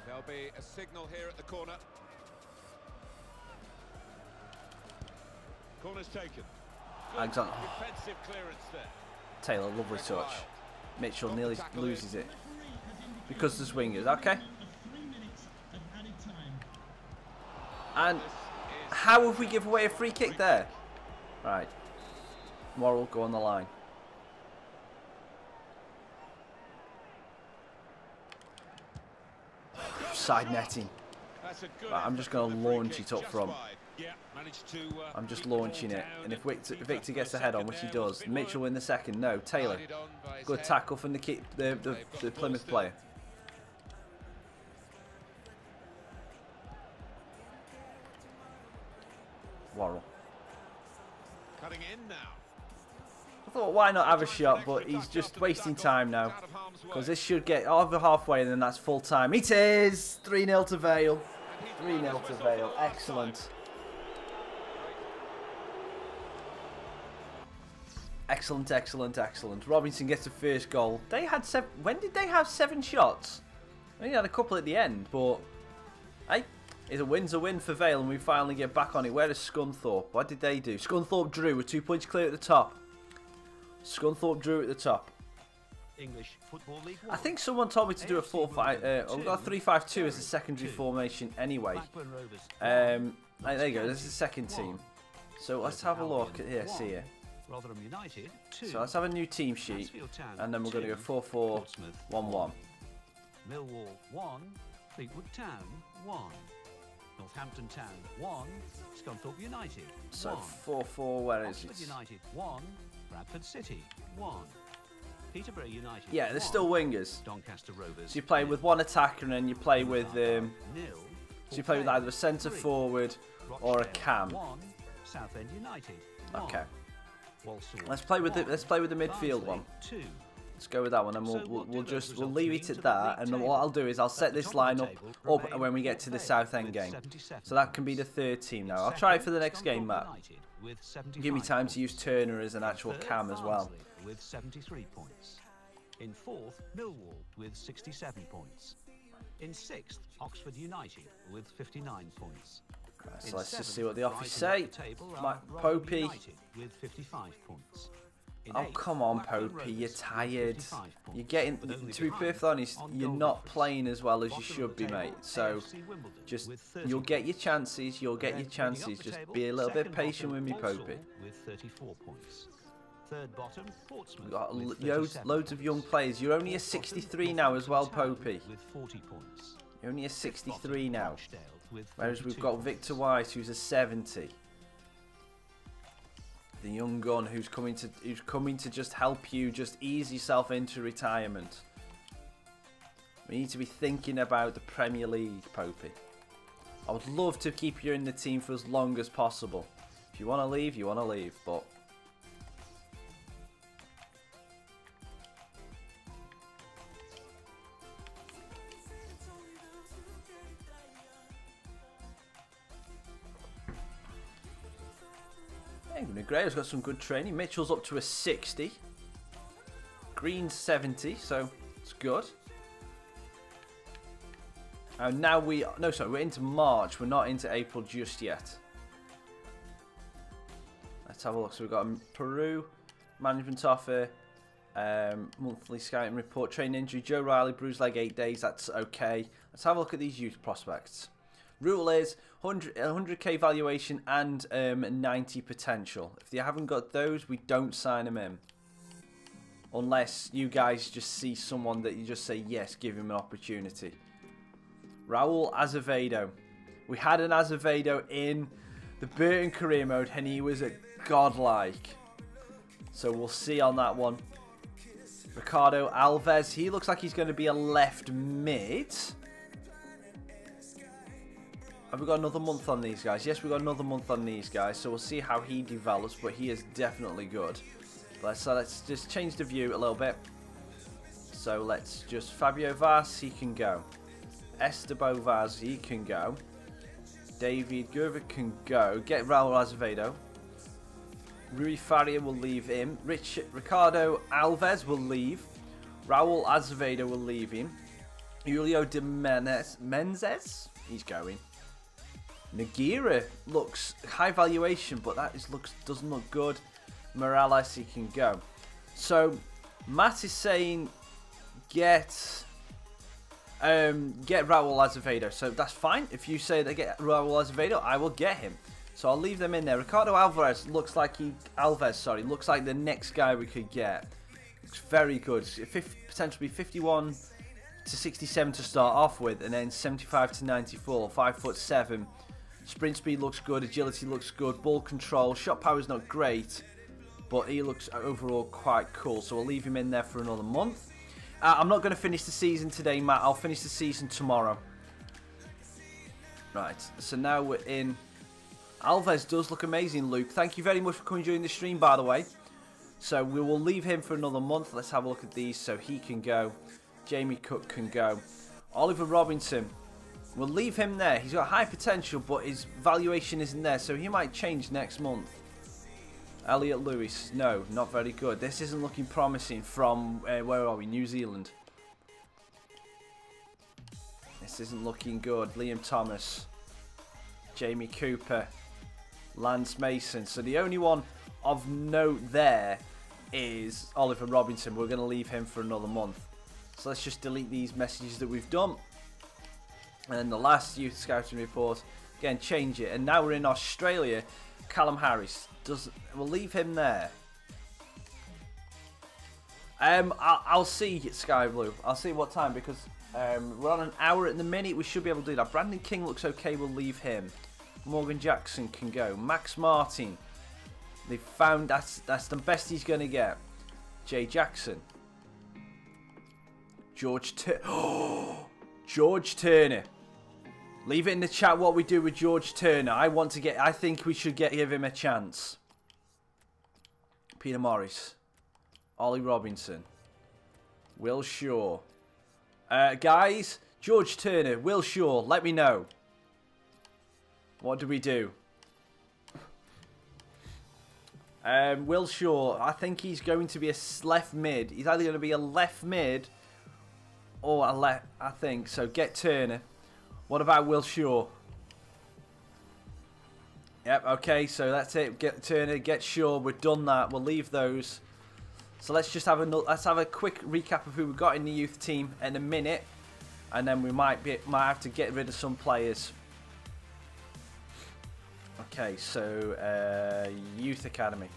There'll be a signal here at the corner. Corner's taken. Alexander. Defensive clearance there. Taylor, lovely touch. Mitchell nearly loses it because there's wingers. Okay. And how have we give away a free kick there? Right. Morrell, go on the line. Side netting. Right, I'm just going to launch it up front. I'm just launching it, and if Victor gets the head on, which he does, Mitchell in the second. No, Taylor. Good tackle from the Plymouth player. Worrell. Cutting in now. I thought, why not have a shot, but he's just wasting time now, because this should get over halfway, and then that's full time. It is 3-0 to Vale. 3-0 to Vale. Excellent. Excellent, excellent, excellent. Robinson gets the first goal. They had seven. When did they have 7 shots? I think they had a couple at the end, but hey, a win's a win for Vale, and we finally get back on it. Where is Scunthorpe? What did they do? Scunthorpe drew with 2 points clear at the top. Scunthorpe drew at the top. English Football League 1. I think someone told me to do a 4-5. We've got a 3-5-2 as a secondary formation anyway. There you go. This is the second team. So let's have a look at here. See here. Rotherham United 2. So let's have a new team sheet, and then we're going to go 4-4-1-1. Millwall 1, Fleetwood Town 1, Northampton Town 1, Scunthorpe United 1. So 4-4, where is Oxford it? United 1, Bradford City 1, Peterborough United. Yeah, there's still wingers. Doncaster Rovers. So you play with one attacker, and then you play with nil. so you play with either a centre forward or a cam. 1, Southend United 1. Okay. Walsall Let's play with the midfield one. 2. Let's go with that one, and we'll leave it at that. And what I'll do is I'll set this line up when we get to the Southend game. So that can be the third team now. I'll try it for the next game, Matt. Give me time to use Turner as an actual cam as well. With 73 points. In 4th, Millwall with 67 points. In 6th, Oxford United with 59 points. Right, so let's just see what the office say. Popey. With 55 points. Oh, come on, Popey, you're tired. You're getting, to be perfectly honest, you're not playing as well as you should be, mate. So, just, you'll get your chances, Just be a little bit patient with me, Popey. With 34 points. Third bottom, Portsmouth. We've got loads of young players. You're only a 63 now as well, Popey. With 40 points. You're only a 63 now. Whereas we've got Victor White, who's a 70. The young gun who's coming to just help you just ease yourself into retirement. We need to be thinking about the Premier League, Popey. I would love to keep you in the team for as long as possible. If you want to leave, you want to leave, but Gray's got some good training. Mitchell's up to a 60. Green's 70, so It's good. And now we're into March. We're not into April just yet. Let's have a look. So we've got Peru, management offer, monthly scouting report, training injury, Joe Riley, bruised leg 8 days. That's okay. Let's have a look at these youth prospects. Rule is 100k valuation and 90 potential. If you haven't got those, we don't sign them in. Unless you guys just see someone that you just say, yes, give him an opportunity. Raul Azevedo. We had an Azevedo in the Burton career mode and he was a godlike. So we'll see on that one. Ricardo Alves. He looks like he's going to be a left mid. Have we got another month on these guys? Yes, we've got another month on these guys. So we'll see how he develops, but he is definitely good. So let's just change the view a little bit. So let's just... Fabio Vaz, he can go. Esteban Vaz, he can go. David Gerver can go. Get Raul Azevedo. Rui Faria will leave him. Ricardo Alves will leave. Raul Azevedo will leave him. Julio de Menezes, he's going. Nagira looks high valuation, but that doesn't look good. Morales, he can go. So Matt is saying get Raul Azevedo. So that's fine. If you say they get Raul Azevedo, I will get him. So I'll leave them in there. Ricardo Alvarez looks like looks like the next guy we could get. Looks very good. Potentially 51 to 67 to start off with, and then 75 to 94. 5'7". Sprint speed looks good. Agility looks good. Ball control. Shot power is not great, but he looks overall quite cool. So we'll leave him in there for another month. I'm not going to finish the season today, Matt. I'll finish the season tomorrow. Right. So now we're in. Alves does look amazing, Luke. Thank you very much for coming during the stream, by the way. So we will leave him for another month. Let's have a look at these. So he can go. Jamie Cook can go. Oliver Robinson. We'll leave him there. He's got high potential, but his valuation isn't there. So he might change next month. Elliot Lewis. No, not very good. This isn't looking promising from, where are we? New Zealand. This isn't looking good. Liam Thomas. Jamie Cooper. Lance Mason. So the only one of note there is Oliver Robinson. We're going to leave him for another month. So let's just delete these messages that we've done. And then the last youth scouting report. Again, change it. And now we're in Australia. Callum Harris. We'll leave him there. I'll see Sky Blue. I'll see what time, because we're on an hour at the minute. We should be able to do that. Brandon King looks okay. We'll leave him. Morgan Jackson can go. Max Martin. They found that's the best he's going to get. Jay Jackson. George Turner. Leave it in the chat what we do with George Turner. I think we should give him a chance. Peter Morris. Ollie Robinson. Will Shaw. Guys, George Turner, Will Shaw, let me know. What do we do? Will Shaw, I think he's going to be a left mid. He's either going to be a left mid or a left, I think. So get Turner. What about Will Shaw? Yep, okay, so that's it. Get Turner, get Shaw. We've done that. We'll leave those. So let's just have a quick recap of who we got in the youth team in a minute, and then we might have to get rid of some players. Okay, so youth academy.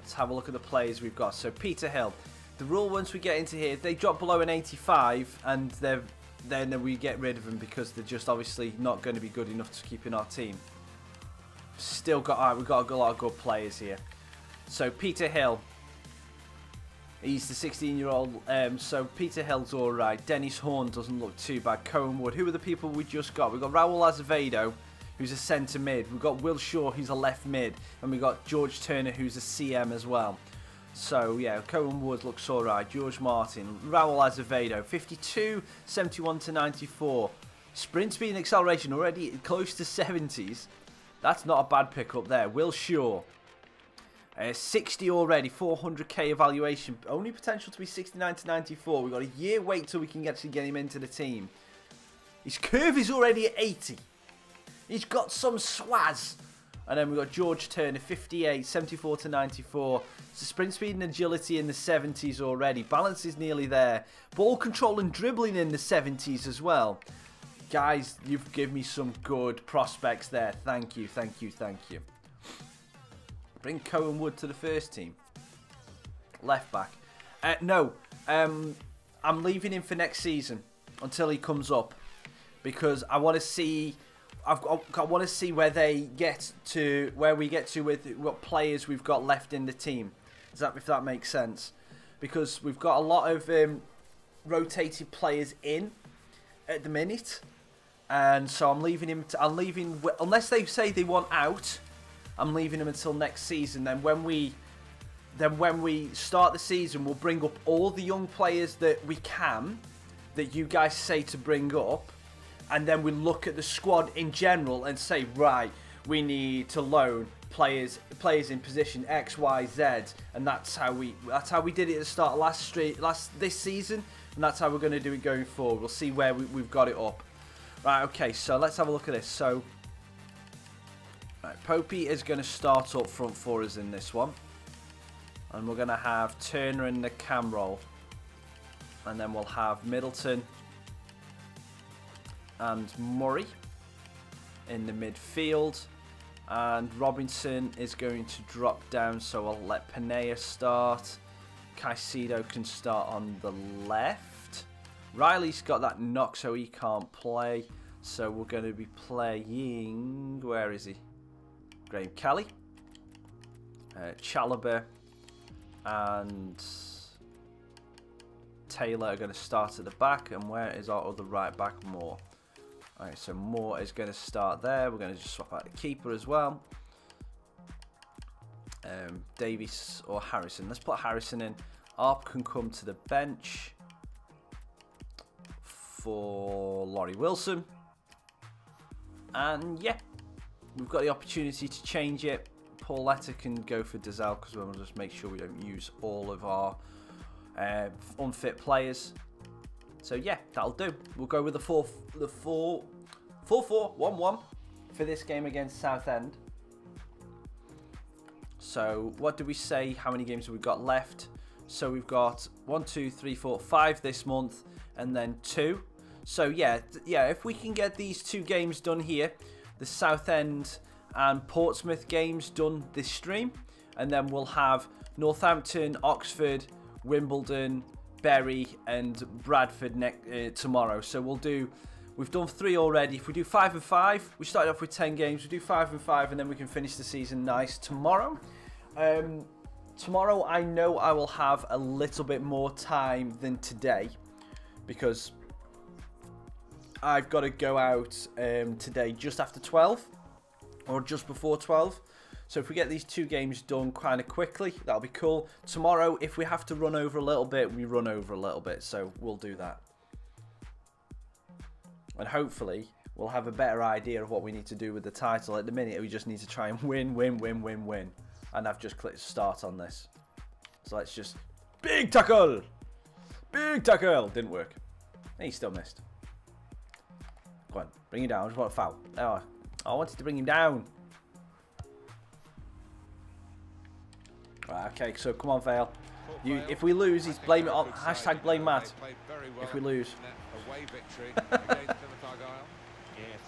Let's have a look at the players we've got. So Peter Hill. The rule once we get into here, if they drop below an 85, and then we get rid of them because they're just obviously not going to be good enough to keep in our team. Still got we've got a lot of good players here. So Peter Hill. He's the 16-year-old, so Peter Hill's alright. Dennis Horn doesn't look too bad. Cohen Wood. Who are the people we just got? We've got Raul Azevedo, who's a centre mid. We've got Will Shaw, who's a left mid. And we've got George Turner, who's a CM as well. So, yeah, Cohen Wood looks alright. George Martin. Raul Azevedo. 52, 71 to 94. Sprint speed and acceleration already close to 70s. That's not a bad pickup there. Will Shaw. 60 already, 400k evaluation. Only potential to be 69 to 94. We've got a year wait till we can actually get him into the team. His curve is already at 80. He's got some swaz. And then we've got George Turner, 58, 74 to 94. So sprint speed and agility in the 70s already. Balance is nearly there. Ball control and dribbling in the 70s as well. Guys, you've given me some good prospects there. Thank you, thank you, thank you. Bring Cohen Wood to the first team. Left back. No, I'm leaving him for next season until he comes up. Because I want to see... I want to see where they get to, where we get to with what players we've got left in the team. If that makes sense, because we've got a lot of rotated players in at the minute, and so I'm leaving him. I'm leaving unless they say they want out. I'm leaving him until next season. Then when we start the season, we'll bring up all the young players that we can, that you guys say to bring up. And then we look at the squad in general and say, right, we need to loan players in position X, Y, Z, and that's how we did it at the start of this season, and that's how we're going to do it going forward. We'll see where we've got it up. Right, okay, so let's have a look at this. So, right, Popey is going to start up front for us in this one, and we're going to have Turner in the cam role, and then we'll have Middleton and Murray in the midfield, and Robinson is going to drop down, so I'll let Panea start. Caicedo can start on the left. Riley's got that knock, so he can't play, so we're going to be playing, where is he? Graham Kelly, Chalobah and Taylor are going to start at the back, and where is our other right back? Moore. Alright, so Moore is going to start there. We're going to just swap out the keeper as well. Davies or Harrison. Let's put Harrison in. Arp can come to the bench for Laurie Wilson. And yeah, we've got the opportunity to change it. Pauletta can go for Dazal because we'll just make sure we don't use all of our unfit players. So yeah, that'll do. We'll go with the 4-4-1-1 for this game against Southend. So what do we say? How many games have we got left? So we've got 1, 2, 3, 4, 5 this month, and then 2. So yeah, if we can get these 2 games done here, the Southend and Portsmouth games done this stream, and then we'll have Northampton, Oxford, Wimbledon, Bury and Bradford tomorrow. So we've done 3 already. If we do 5 and 5, we started off with 10 games. We do 5 and 5, and then we can finish the season nice tomorrow. Tomorrow I know I will have a little bit more time than today because I've got to go out today just after 12 or just before 12. So if we get these 2 games done kind of quickly, that'll be cool. Tomorrow, if we have to run over a little bit, we run over a little bit. So we'll do that. And hopefully, we'll have a better idea of what we need to do with the title. At the minute, we just need to try and win. And I've just clicked start on this. So let's just... Big tackle! Big tackle! Didn't work. He still missed. Go on, bring him down. I just want a foul. Oh, I wanted to bring him down. Right, okay, so come on, Vale. If we lose, he's blame it on hashtag blame Matt. If we lose. Yeah,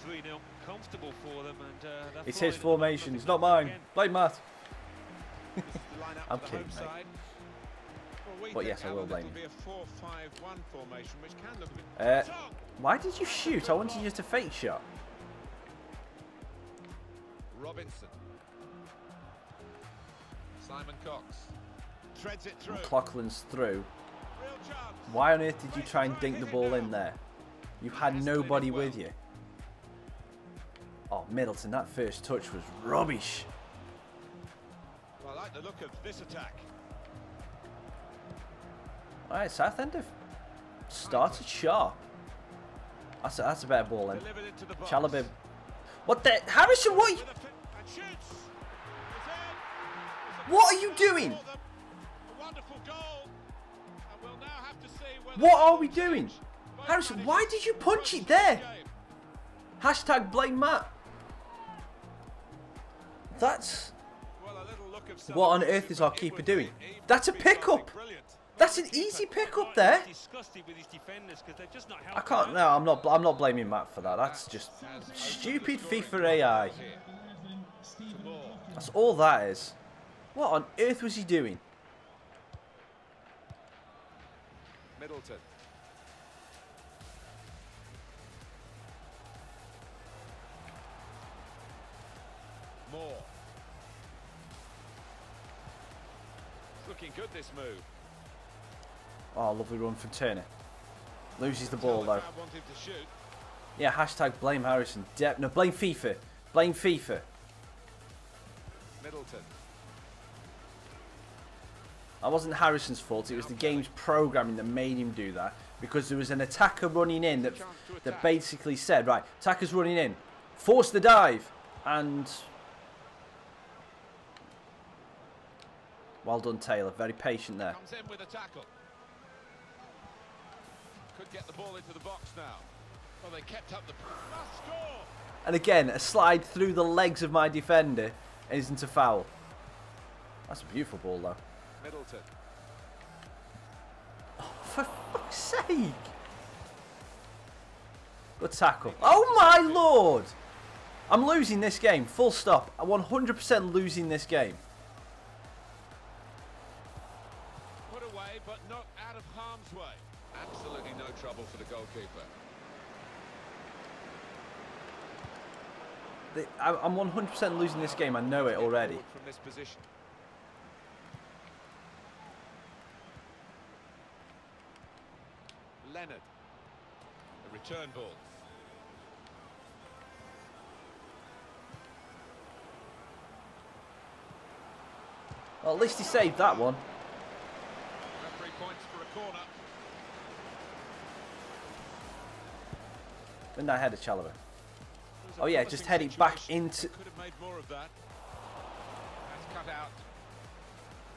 3-0, comfortable for them, and it's his formation, it's not mine. Blame Matt. I'm kidding, mate. But yes, I will blame him. Why did you shoot? I wanted you to fake shot. Robinson. Simon Cox treads it through. McLaughlin's through. Why on earth did you try and dink the ball in there? You had nobody with you. Oh, Middleton, that first touch was rubbish. Well, I like the look of this attack. Alright, Southend have started sharp. That's a better ball then. Chalobah. What the? Harrison, what? What are you doing? A wonderful goal. And we'll now have to see whether What are we doing? Harrison, why did you punch it there? Hashtag blame Matt. That's... What on earth is our keeper doing? That's a pickup. That's an easy pickup there. I can't. No, I'm not blaming Matt for that. That's just stupid FIFA AI. That's all that is. What on earth was he doing? Middleton. More. It's looking good, this move. Oh, lovely run from Turner. Loses the ball though. Yeah, hashtag blame Harrison. No, blame FIFA. Blame FIFA. Middleton. That wasn't Harrison's fault. It was the game's programming that made him do that. Because there was an attacker running in that basically said, right, attacker's running in. Force the dive. And... Well done, Taylor. Very patient there. Comes in with a tackle. Could get the ball into the box now. Well, they kept up the score. And again, a slide through the legs of my defender isn't a foul. That's a beautiful ball, though. Middleton. Oh, for fuck's sake! Good tackle. Oh my lord! I'm losing this game. Full stop. I'm 100% losing this game. Put away, but not out of harm's way. Absolutely no trouble for the goalkeeper. I'm 100% losing this game. I know it already. From this position. Leonard. A return ball. Well, at least he saved that one. 3 points for a corner. When I head a Chalobah. Oh yeah, just head it back into... Could have made more of that. That's cut out.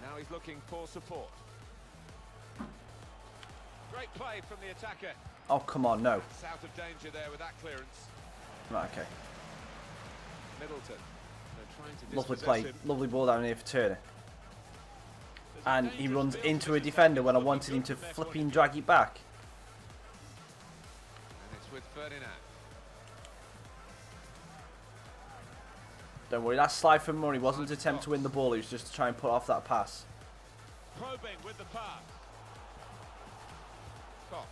Now he's looking for support. Great play from the attacker. Oh, come on, no. It's out of danger there with that clearance. Right, okay. Middleton. They're trying to Lovely dispossess play. him. Lovely ball down here for Turner. And he runs into a defender when I wanted him to flipping drag it back. And it's with Ferdinand. Don't worry, that slide from Murray wasn't an attempt to win the ball, it was just to try and put off that pass. Probing with the pass. Fox.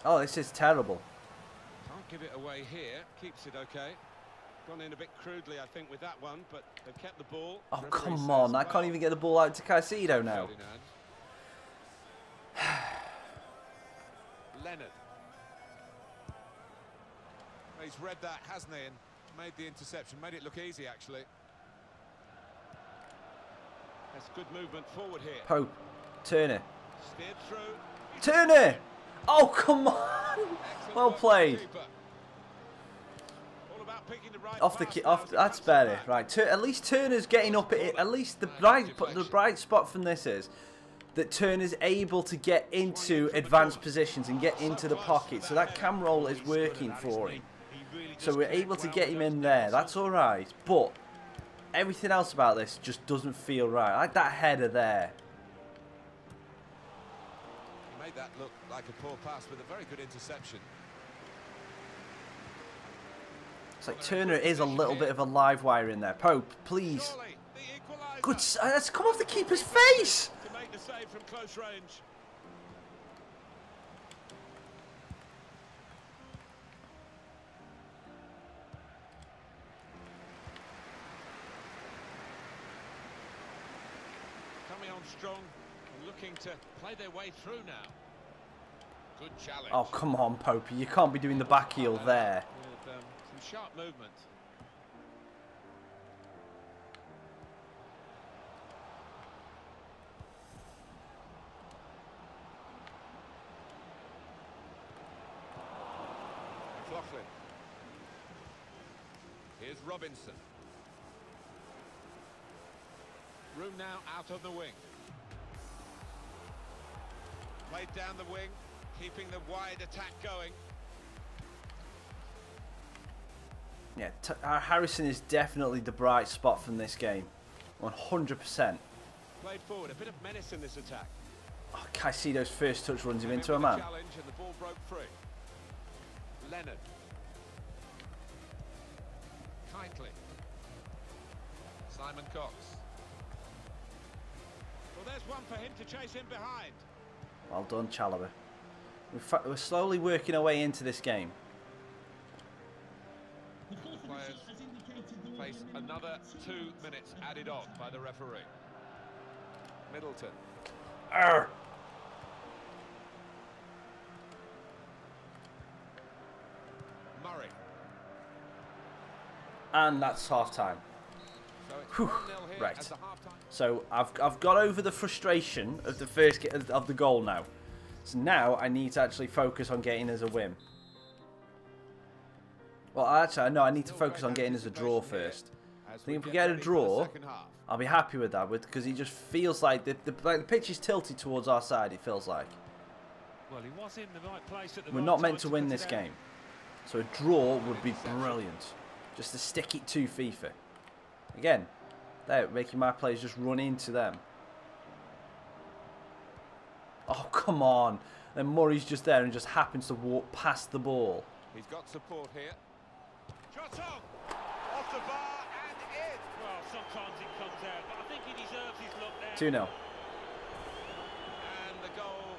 Oh, this is terrible. Can't give it away here. Keeps it okay. Gone in a bit crudely, I think, with that one, but they've kept the ball. Oh, Referee come says, on, I well, can't even get the ball out to Caicedo now. Ferdinand. Leonard. He's read that, hasn't he, and made the interception. Made it look easy, actually. That's good movement forward here. Pope. Turner. Steered through. Turner! Oh, come on! Excellent Well work played. from the keeper. All about picking the right Off the pass key, now off. to That's bounce it better, back. right? At least Turner's getting up. At least the bright spot from this is that Turner's able to get into advanced positions and get into the pocket. So that cam roll is working for him. So we're able to get him in there. That's all right. But everything else about this just doesn't feel right. Like that header there. He made that look like a poor pass with a very good interception. It's like Turner is a little bit of a live wire in there. Pope, please. Surely, the equaliser. Good. Let's come off the keeper's face. To make the save from close range. Coming on strong and looking to play their way through now. Good challenge. Oh, come on, Pope. You can't be doing the back heel there. With some sharp movement. McLaughlin. Here's Robinson. Room now out on the wing. Played down the wing, keeping the wide attack going. Yeah, Harrison is definitely the bright spot from this game. 100%. Played forward, a bit of menace in this attack. Oh, Caicedo's first touch runs him into a man. Challenge and the ball broke free. Leonard. Kindly. Simon Cox. Well, there's one for him to chase in behind. Well done, Chalobah. We're slowly working our way into this game. Players face another 2 minutes added on by the referee. Middleton. Arr! Murray. And that's half time. So it's Whew. 1-0 here Right. as the half-time. So I've got over the frustration of the first of the goal now. So now I need to actually focus on getting us a win. Well, actually, no, I need to focus on getting us a draw first. I think if we get a draw, I'll be happy with that, because it just feels like the pitch is tilted towards our side. It feels like Well, he was in the right place at the we're right not time meant to win cut this it out. game. So a draw would be brilliant, just to stick it to FIFA. Again, they're making my players just run into them. Oh, come on. Then Murray's just there and just happens to walk past the ball. He's got support here. Shot on! Off the bar and in! Well, sometimes it comes out, but I think he deserves his look there. 2-0. And the goal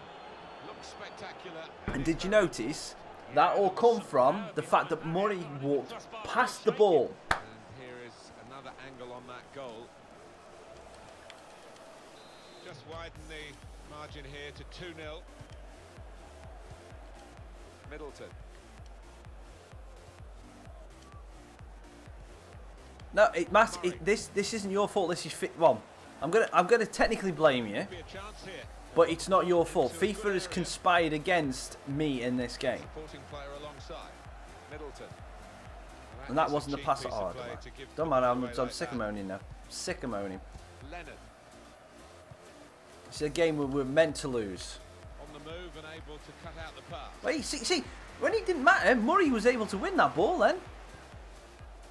looks spectacular. And did you notice that all come from the fact that Murray walked past the ball? And here is another angle on that goal. Just widen the margin here to 2-0. Middleton. No, Matt, this isn't your fault. This is well, I'm gonna technically blame you, Be a chance here. but it's not your fault. FIFA has conspired against me in this game, Supporting player alongside. Middleton. and that wasn't the cheap pass. piece Oh, of play to give don't the matter. ball I'm away like sick of that. moaning now. Sick of moaning. Leonard It's a game where we're meant to lose. on the move and able to cut out the pass. Wait, see, when it didn't matter, Murray was able to win that ball. Then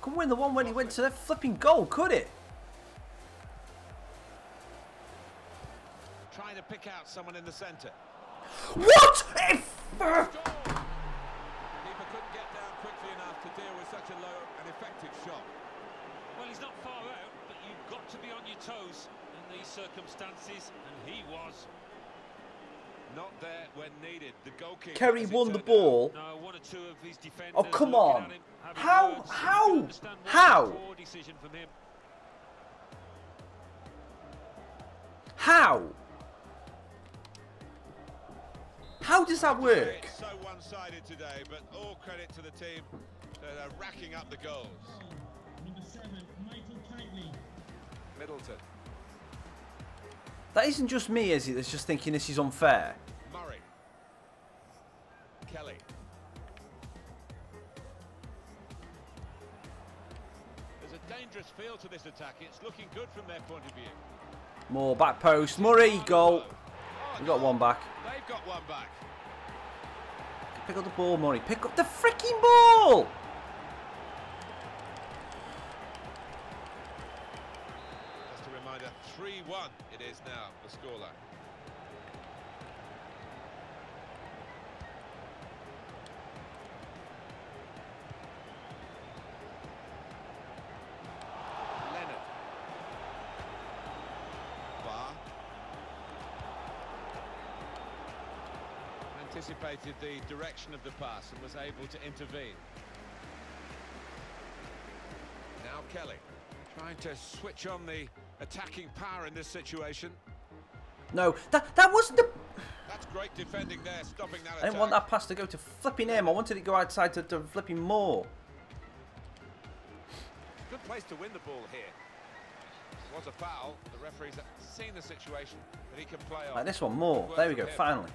couldn't win the one when he went to the flipping goal, could it? Trying to pick out someone in the centre. What? Goal! Keeper couldn't get down quickly enough to deal with such a low and effective shot. Well, he's not far out, but you've got to be on your toes in these circumstances, and he was. Not there when needed. The goalkeeper. Kerry as it won the turned ball. No, one or two of his defenders. Oh, come looking on. at him, having How? words. You How? can understand why How? it's a poor decision from him. How? How does that work? It's so one-sided today, but all credit to the team that are racking up the goals. Number 7, Michael Kightly. Middleton. That isn't just me, is it? That's just thinking this is unfair. Murray. Kelly. There's a dangerous feel to this attack. It's looking good from their point of view. More back post. Murray, goal. Oh, We got one back. They've got one back. Pick up the ball, Murray. Pick up the freaking ball! Just a reminder, 3-1 it is now, the scoreline. Leonard. Bar. Anticipated the direction of the pass and was able to intervene. Now Kelly. Trying to switch on the attacking power in this situation. No, that wasn't the... That's great defending there, stopping that I attack. didn't want that pass to go to flipping him. I wanted it to go outside to flipping more. Good place to win the ball here. It was a foul. The referee's seen the situation that he can play on. Like this one, more. There we go, finally.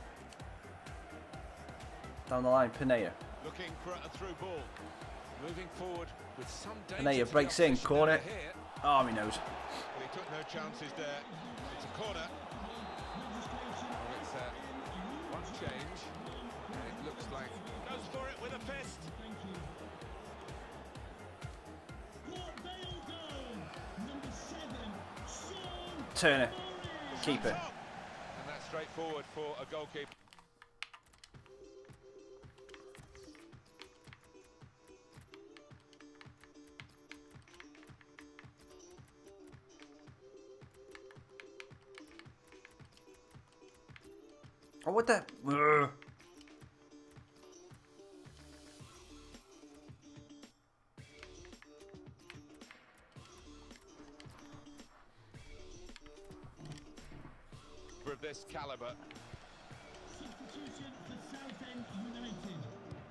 Down the line, Pineda. Looking for a through ball. Moving forward with some And there you danger to breaks the in, opposition corner. here. Oh, he knows. Well, he took no chances there. It's a corner. Well, it's one change. And it looks like Goes for it with a fist. Turner. Keep it. and that's straightforward for a goalkeeper. Oh, what the? Ugh. Of this caliber. Substitution for Southend United.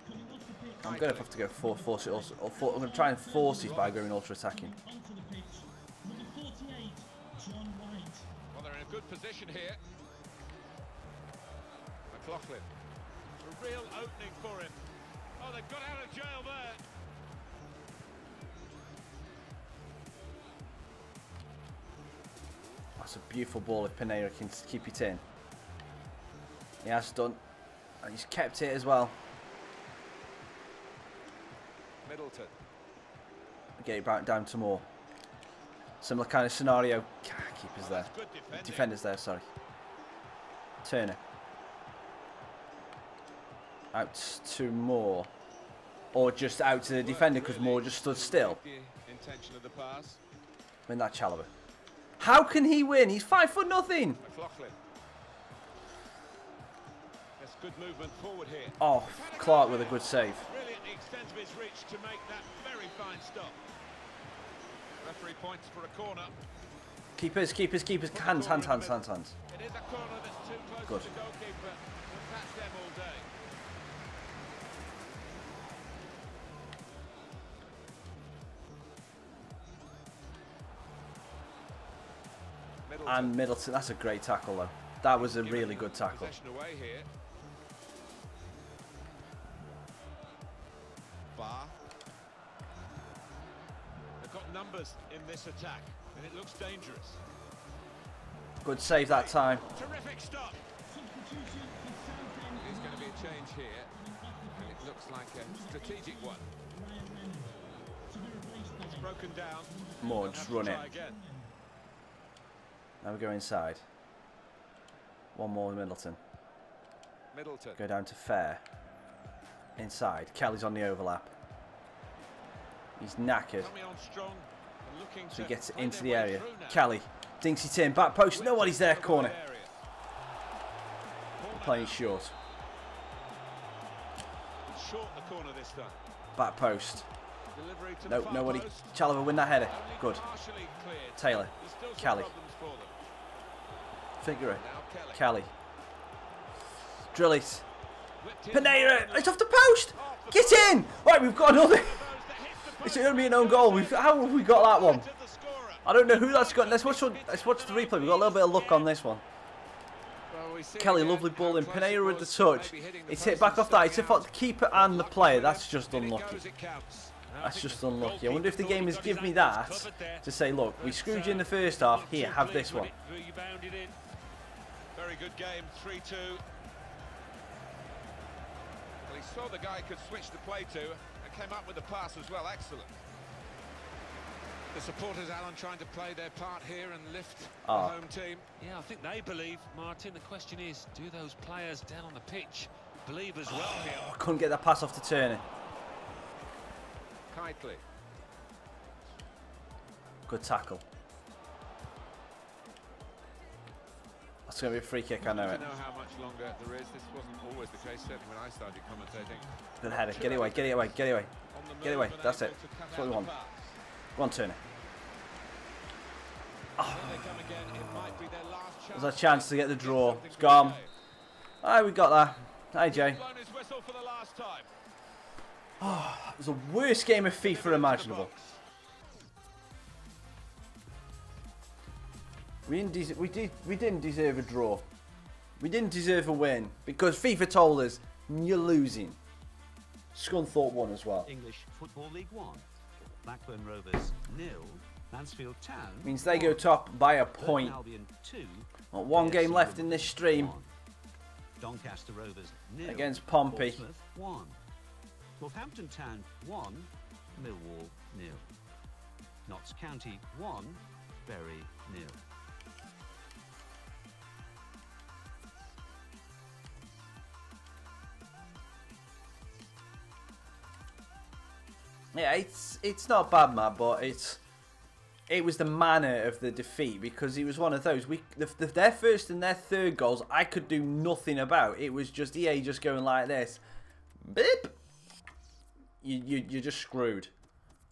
Coming off the pitch. I'm going to have to go force it also. I'm going to try and force it by going ultra attacking. Onto the pitch. Number 48, John White. Well, they're in a good position here. McLaughlin. A real opening for him. Oh, they've got out of jail there. That's a beautiful ball if Pineda can keep it in. He has done. And he's kept it as well. Middleton. Get it back down to more. Similar kind of scenario. Keepers there. Good defending. Defenders there, sorry. Turner. Out to Moore. Or just out to the defender because Moore just stood still. The intention of the pass. Win that Chalobah. How can he win? He's 5'0". McLaughlin. There's good movement forward here. Oh, Clark with a good save. Really at the extent of his reach to make that very fine stop. Referee points for a corner. Keepers. Hands. It is a corner that's too close Good. to the goalkeeper. We'll catch them all day. Middleton. And Middleton. That's a great tackle, though. That was a really good tackle. Possession away here. Bar. They've got numbers in this attack, and it looks dangerous. Good save that time. Terrific stop. Substitution for Southend There's going to be a change here, and it looks like a strategic one. Ryan Reynolds. To be replaced by It's broken down. More, They'll just have to run it. try again. Now we go inside. One more with Middleton. Middleton. Go down to Fair. Inside. Kelly's on the overlap. He's knackered. Coming on strong and looking So he to gets play into their the way area. through now. Kelly. Dinks it in. Back post. Nobody's there. Corner. Area. Corner Playing now. short. Short the corner this time. Back post. Delivery to the No, far nobody. post. Chalobah win that header. Only Good. partially cleared. Taylor. There's still some Kelly. problems for them. Figure it. Now Kelly. Kelly. Drill it. Whipped in Pineda. hard. It's off the post. Get in. Right, we've got another. Those that hit the It's post. going to be an own goal. How have we got that one? To the scorer. I don't know who that's got. Let's watch the replay. We've got a little bit of luck on this one. Well, we see Kelly, again lovely ball how in. close Pineda it with the was, touch. maybe hitting the It's hit post back and off that. It's stuck hit off out. the keeper and the player. That's just If it unlucky. goes, it counts. That's just unlucky. I wonder if the game has given me that to say, look, we screwed you in the first half. Here, have this one. Rebounded in. Very good game, 3-2. Well, he saw the guy could switch the play to and came up with the pass as well. Excellent. The supporters, Alan, trying to play their part here and lift Ah. the home team. Yeah, I think they believe, Martin. The question is, do those players down on the pitch believe as well here? I couldn't get that pass off to Turner. Kitely. Good tackle. That's going to be a free kick, I know I it. don't know how much longer there is. This wasn't always the case, certainly when I started commentating. Good header. Get it away, get it away, get it away. On the Get move away, and that's able it. to cut That's what out we the want. pass. Go on, Turner. Here they come again. It might be their last chance. There's a chance to get the draw. It's gone. Alright, we got that. Hi, Jay. Blown his whistle for the last time. It was the worst game of FIFA imaginable. We didn't deserve a draw. We didn't deserve a win because FIFA told us you're losing. Scunthorpe won as well. English Football League One. Blackburn Rovers 0, Mansfield Town Means they go top by a point. Albion 2, Well, one game AFC left in this stream 1. Doncaster Rovers 0, against Pompey. Portsmouth 1, Northampton Town 1, Millwall 0, Notts County 1, Bury 0. Yeah, it's not bad, Matt, but it was the manner of the defeat, because it was one of those. Their first and their third goals, I could do nothing about. It was just EA just going like this, beep. You're just screwed,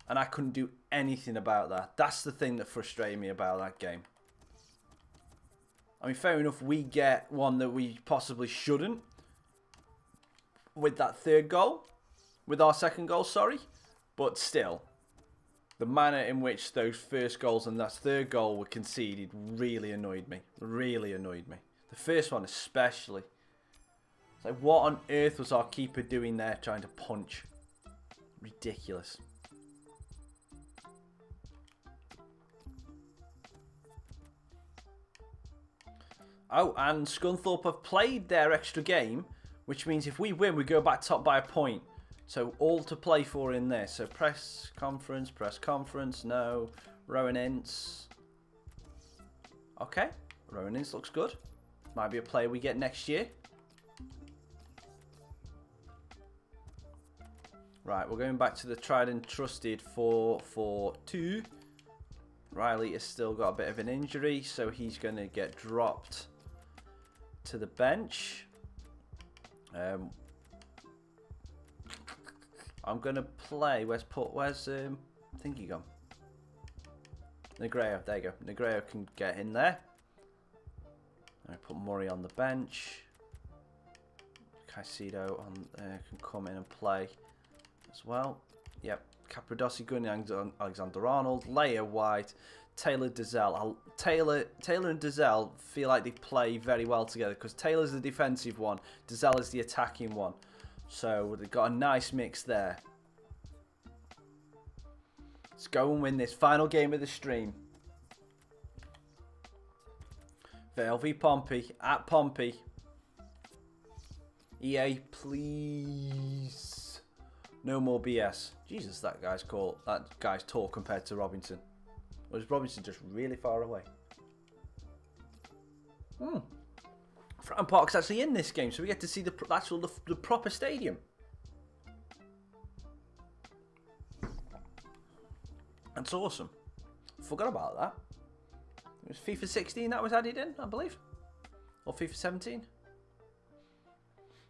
and I couldn't do anything about that. That's the thing that frustrated me about that game. I mean, fair enough, we get one that we possibly shouldn't with that third goal, with our second goal, sorry. But still, the manner in which those first goals and that third goal were conceded really annoyed me. Really annoyed me. The first one especially. It's like, what on earth was our keeper doing there trying to punch? Ridiculous. Oh, and Scunthorpe have played their extra game, which means if we win, we go back top by a point. So all to play for in this. So press conference, no. Rowan Ince. Okay, Rowan Ince looks good. Might be a player we get next year. Right, we're going back to the tried and trusted 4-4-2. Riley has still got a bit of an injury, so he's going to get dropped to the bench. I'm gonna play. Where's Thingy gone? Negredo. There you go. Negredo can get in there. I put Murray on the bench. Caicedo on can come in and play as well. Yep. Capradossi, Gunning, Alexander Arnold, Leia White, Taylor Dazelle. Taylor and Dazelle feel like they play very well together, because Taylor's the defensive one, Dazelle is the attacking one. So they've got a nice mix there. Let's go and win this final game of the stream. Vale v Pompey at Pompey. EA, please. No more BS. Jesus, that guy's tall compared to Robinson. Or is Robinson just really far away? Fratton Park's actually in this game, so we get to see the proper stadium. That's awesome. Forgot about that. It was FIFA 16 that was added in, I believe, or FIFA 17.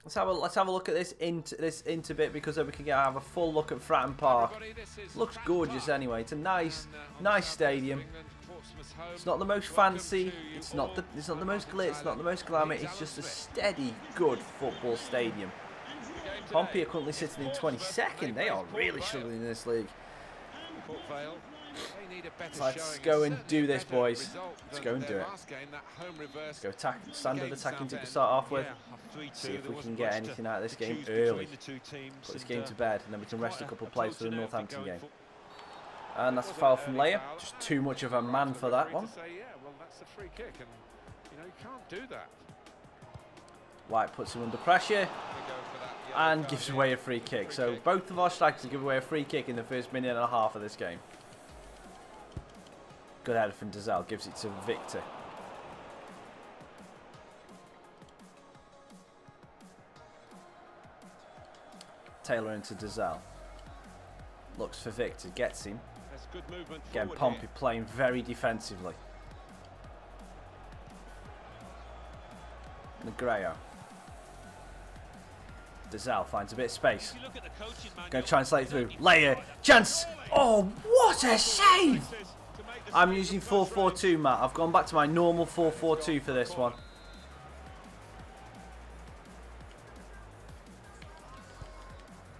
Let's have a look at this into bit, because then we can have a full look at Fratton Park. Looks gorgeous anyway. It's a nice stadium. It's not the most fancy. It's not the most glitz. Not the most glamour. It's just a steady, good football stadium. Pompey are currently sitting in 22nd. They are really struggling in this league. Let's go and do this, boys. Let's go and do it. Let's go attack, standard attacking to start off with. See if we can get anything out of this game early. Put this game to bed, and then we can rest a couple of players for the Northampton game. And that's a foul from Leia. Just too much of a man for that one. White puts him under pressure and gives away a free kick. So both of our strikers give away a free kick in the first minute and a half of this game. Good header from Dazelle, gives it to Victor. Taylor into Dazelle. Looks for Victor, gets him. Again, Pompey playing very defensively. Negredo. Dazelle finds a bit of space. Going to translate through. Leia, chance. Oh, what a save! I'm using 4-4-2, Matt. I've gone back to my normal 4-4-2 for this one.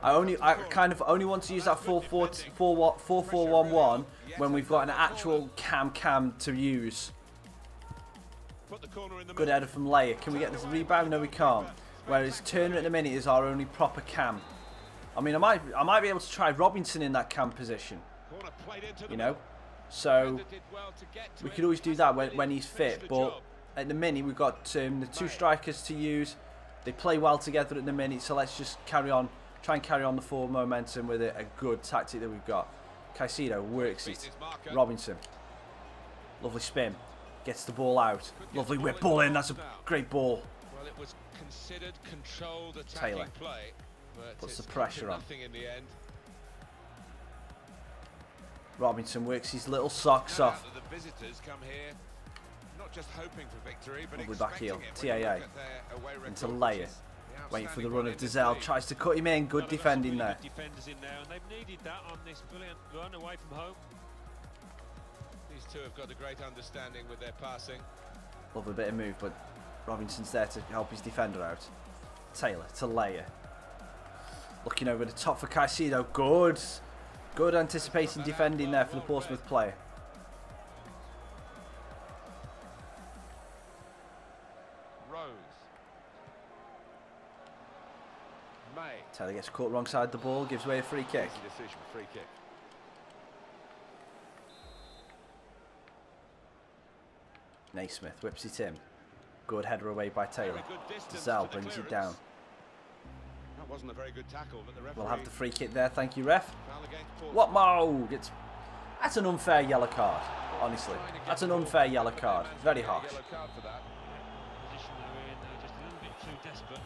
I kind of only want to use that 4-4-1-1 when we've got an actual cam to use. Good header from Leia. Can we get this rebound? No, we can't. Whereas Turner at the minute is our only proper cam. I mean, I might be able to try Robinson in that cam position. corner played into the You know, middle. so Defender did well to get to we it, could always do that when he's finished fit. the But job. at the minute, we've got the two strikers to use. They play well together at the minute, so let's just carry on, try and carry on the forward momentum with a good tactic that we've got. Caicedo works it. Robinson, lovely spin, gets the ball out. Lovely whip ball in. That's a great ball. Well, it was considered controlled attacking Taylor play, but puts the it's pressure on. nothing in the end. Robinson works his little socks No off. doubt that the visitors come here not just hoping for victory, but Lovely back expecting heel. it when you TAA look at their away into record, Leia. which is the Waiting for the outstanding run one of in this Dizelle. league. Tries to cut him in. Good No, they've got some defending really there. good defenders in there, and they've needed that on this brilliant run away from home. These two have got a great understanding with their passing. Lovely bit of move, but Robinson's there to help his defender out. Taylor to Leia. Looking over the top for Caicedo. Good. Good anticipating defending there for the Portsmouth player. Rose. May. Taylor gets caught wrong side of the ball, gives away a free kick. Easy decision, free kick. Naismith whips it in. Good header away by Taylor. Very good distance Dizelle to the brings it clearance. down. That wasn't a very good tackle, but the referee We'll have the free kick there, thank you, ref. foul against Portsmouth. What mo? That's an unfair yellow card, honestly. Trying to get That's an the ball, unfair yellow but card. they managed Very to get a harsh. yellow card for that. Position they're in, they're just a little bit too desperate.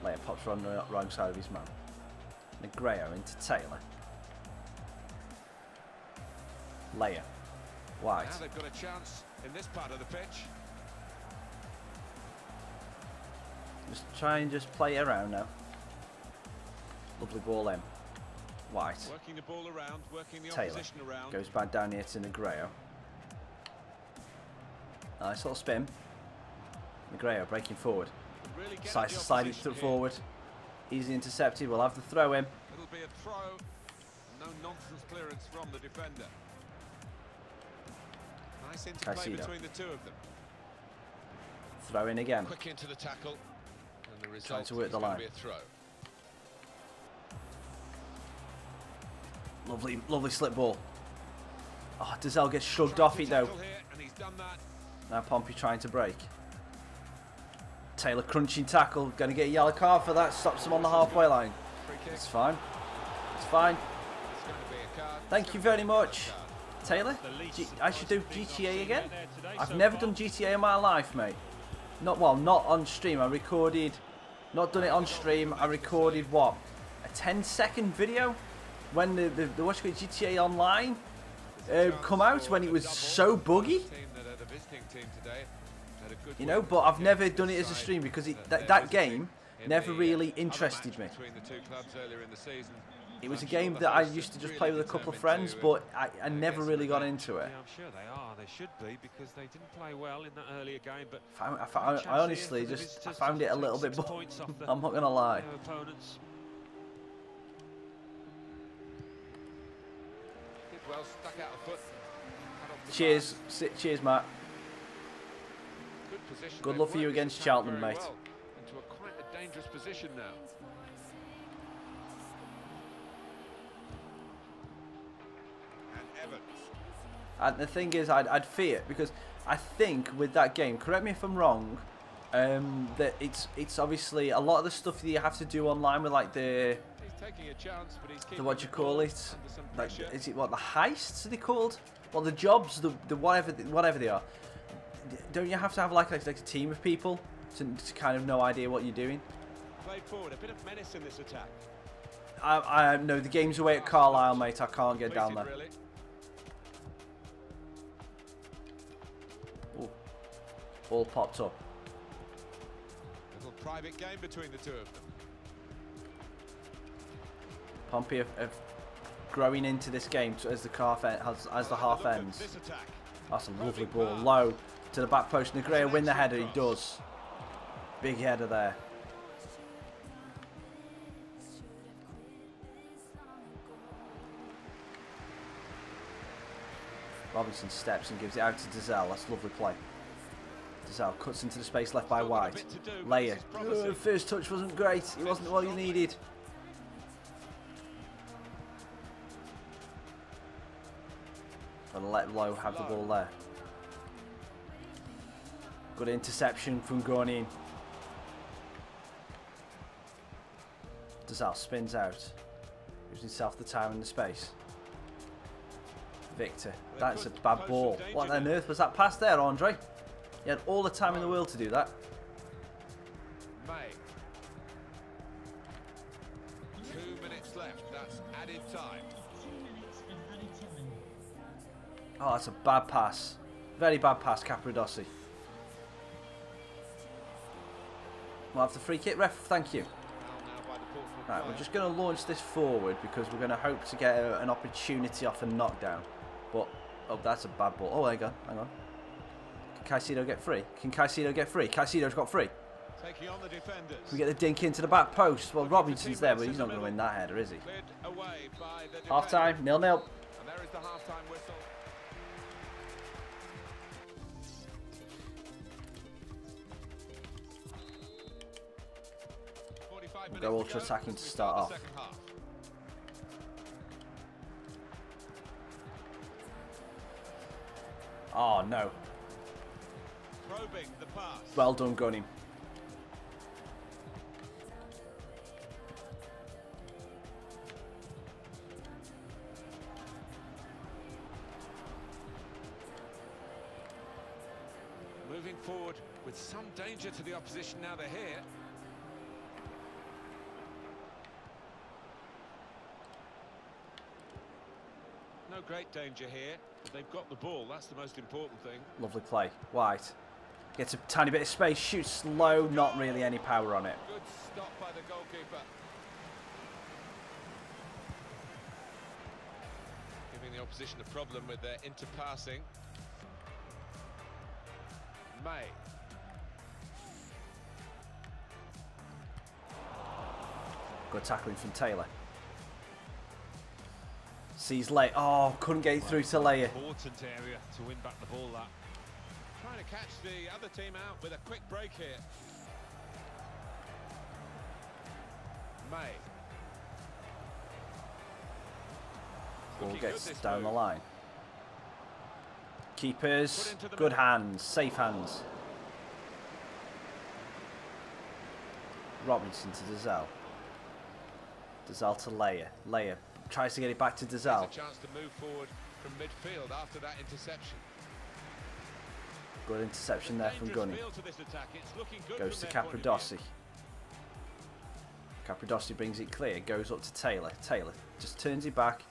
Leia pops on the wrong side of his man. Negredo into Taylor. Leia. White. Now they've got a chance in this part of the pitch. Just try and just play it around now. Lovely ball in. White. Working the ball around, working the Taylor opposition around. goes back down here to Negredo. Nice little spin. Negredo breaking forward. Really get Decides the to slide it opposition here. forward. Easily intercepted. We'll have the throw in. It'll be a throw. No nonsense clearance from the defender. Nice interplay Caicedo. between the two of them. Throw in again. Quick into the tackle. And the result Trying to work is the going line. to be a throw. Lovely, lovely slip ball. Oh, Dizelle gets shrugged off it though. Tackle here, and he's done that. Now Pompey trying to break. Taylor crunching tackle. Going to get a yellow card for that. Stops him on the halfway line. Free kick. It's fine. It's fine. It's going to be a card. Thank It's you gonna very be a yellow much. card. Taylor, The least I should do surprising thing I've GTA seen again. there today I've so never far. done GTA in my life, mate. Not on stream. I recorded, not done it on stream. I recorded what, a 10-second video when the what's it called, GTA Online come out when it was so buggy. Team that had a visiting team today had a good You know, win but I've never against done the it as a side stream because that that they're game visiting in never the, really other interested match me. between the two clubs earlier in the season. It was a I'm sure game the that I hosts used to are just really play with a couple of determined friends, to, but I never get really some got revenge. into it. Yeah, I'm sure they are. They should be because they didn't play well in that earlier game. But I honestly just I found it a little bit boring. I'm not gonna lie. Opponents. Did well, stuck out a foot. Cut off the Cheers, pass. cheers, Matt. Good position. Good They've luck for you worked against this attack Cheltenham, very mate. well into a quite a dangerous position now. And Evans. And the thing is, I'd fear it because I think with that game, correct me if I'm wrong, that it's obviously a lot of the stuff that you have to do online with like the He's taking a chance, but he's keeping what do you the call ball it? under some Like, pressure. is it what the heists are they called? Well, the jobs, the whatever they are. Don't you have to have like a team of people to kind of know idea what you're doing? Played forward, a bit of menace in this attack. I know the game's away at Carlisle, mate. I can't get down there. Really. Ooh. Ball popped up. Little private game between the two of them. Pompey have growing into this game as the half Look at ends. this attack. That's a lovely ball, low to the back post. Negredo win the header, he does. Big header there. Robinson steps and gives it out to Dizelle. That's lovely play. Dazal cuts into the space left by White. Leia. First touch wasn't great. It wasn't what he needed. Gonna let Lowe have the ball there. Good interception from Gronin. Dazal spins out. Gives himself the time and the space. Victor. That's a bad ball. What on earth was that pass there, Andre? You had all the time in the world to do that. May. 2 minutes left. That's added time. 2 minutes of added time. Oh, that's a bad pass. Very bad pass, Capradossi. We'll have the free kick, ref. Thank you. Right, we're just going to launch this forward because we're going to hope to get an opportunity off a knockdown. But, oh, that's a bad ball. Oh, hang on. Can Caicedo get free? Can Caicedo get free? Caicedo's got free. Taking on the defenders. We get the dink into the back post. Well, Robinson's there, but he's not going to win that header, is he? Half time, 0-0. And there is the half-time whistle. We'll go ultra attacking to start off. Oh no. Probing the pass. Well done, Gunny. Moving forward with some danger to the opposition now they're here. No great danger here. They've got the ball. That's the most important thing. Lovely play. White gets a tiny bit of space, shoots slow, not really any power on it. Good stop by the goalkeeper. Giving the opposition a problem with their interpassing. May. Good tackling from Taylor. Sees Leia. Oh, couldn't get it through to Leia. Important area to win back the ball. That. Trying to catch the other team out with a quick break here. May. Ball gets down the line. Keepers, good hands, safe hands. Robinson to Dazal. Dazal to Leia. Leia tries to get it back to Dazal. A chance to move forward from midfield after that interception. Good interception there from Gunny. Goes to Capradossi. Capradossi brings it clear, goes up to Taylor. Taylor just turns it back,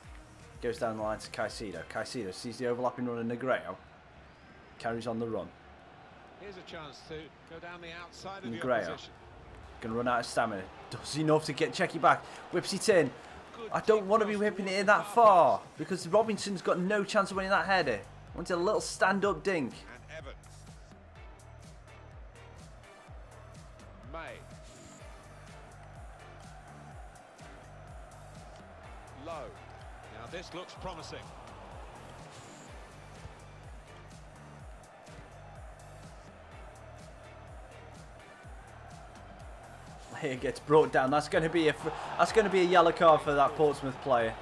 goes down the line to Caicedo. Caicedo sees the overlapping run of Negredo, carries on the run. Here's a chance to go down the outside of the Negredo opposition. Can run out of stamina. Does enough to check it back. Whips it in. I don't want to be whipping it in that far because Robinson's got no chance of winning that header. I wanted a little stand-up dink. And Evans. May. Low. Now this looks promising. Here gets brought down. That's going to be a yellow card for that Portsmouth player.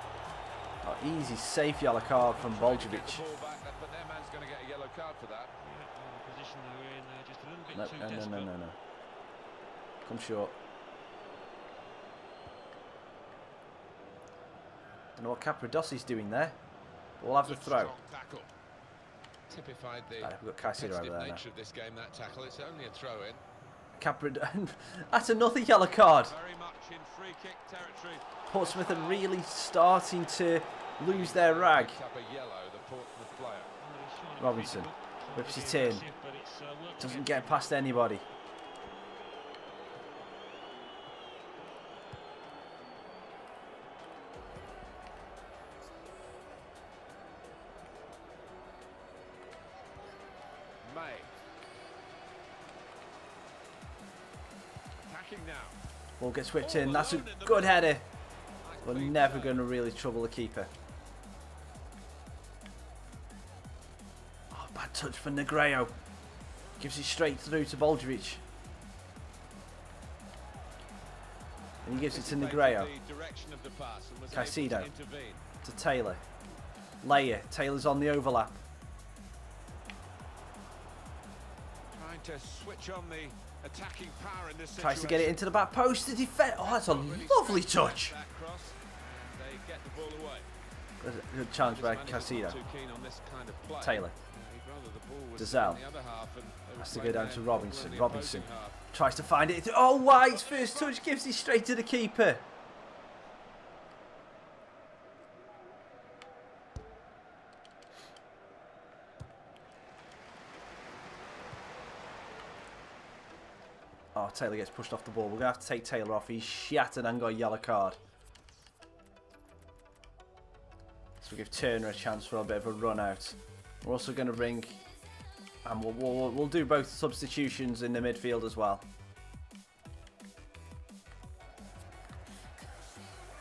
Oh, easy, safe yellow card from Boljevic. But their man's going to get a yellow card for that. The position they were in there, just a little bit too desperate. No. Come short. Don't know what Capradossi's doing there. We'll have the throw. Tackle. Typified the we've got Caicedo over there nature of this game, that tackle. It's only a throw in. That's another yellow card. Very much in free kick territory. Portsmouth are really starting to lose their rag. A yellow, the Portsmouth player. Robinson whips it in. Doesn't get past anybody. May. Now. Ball gets whipped in. That's a good header. We're never going to really trouble the keeper. Oh, bad touch for Negredo. Gives it straight through to Boldjevic. And he gives it to Negredo. Caicedo to Taylor. Layer. Taylor's on the overlap. Trying to switch on the attacking power in this situation. Tries to get it into the back post. The defense. Oh, that's a lovely touch. That cross, and they get the ball away. Good challenge by Caicedo. Taylor. Dazelle. Has to go down to Robinson. Robinson tries to find it. Oh, White's first touch gives it straight to the keeper. Oh, Taylor gets pushed off the ball. We're going to have to take Taylor off. He's shattered and got a yellow card. So we give Turner a chance for a bit of a run out. We're also going to bring... And we'll do both substitutions in the midfield as well.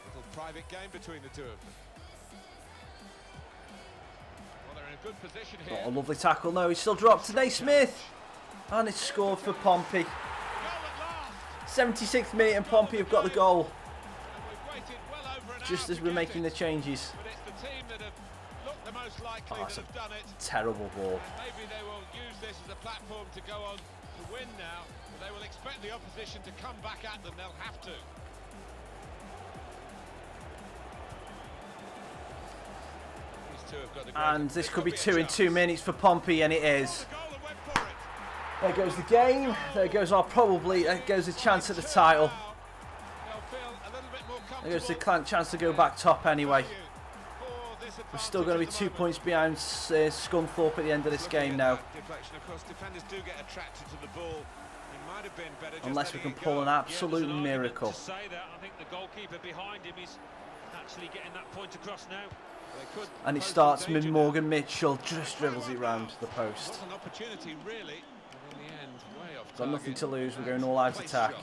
Little private game between the two of them. Well, they're in a good position here. Oh, a lovely tackle. No, he's still dropped to Naismith. And it's scored for Pompey. 76th minute and Pompey have got the goal. Just as we're making the changes. Oh, that's a terrible ball. Maybe they will use this as a platform to go on to win now, but they will expect the opposition to come back at them. They'll have to. These two have got the and this could be 2 in 2 minutes for Pompey, and it is. There goes the game. There goes our probably. There goes the chance at the title. There goes the chance to go back top anyway. We're still going to be 2 points behind Scunthorpe at the end of this game now. Unless we can pull an absolute miracle. I think the goalkeeper behind him is actually getting that point across now. And it starts with Morgan Mitchell, just dribbles it round the post. Got nothing to lose, we're going all out attack.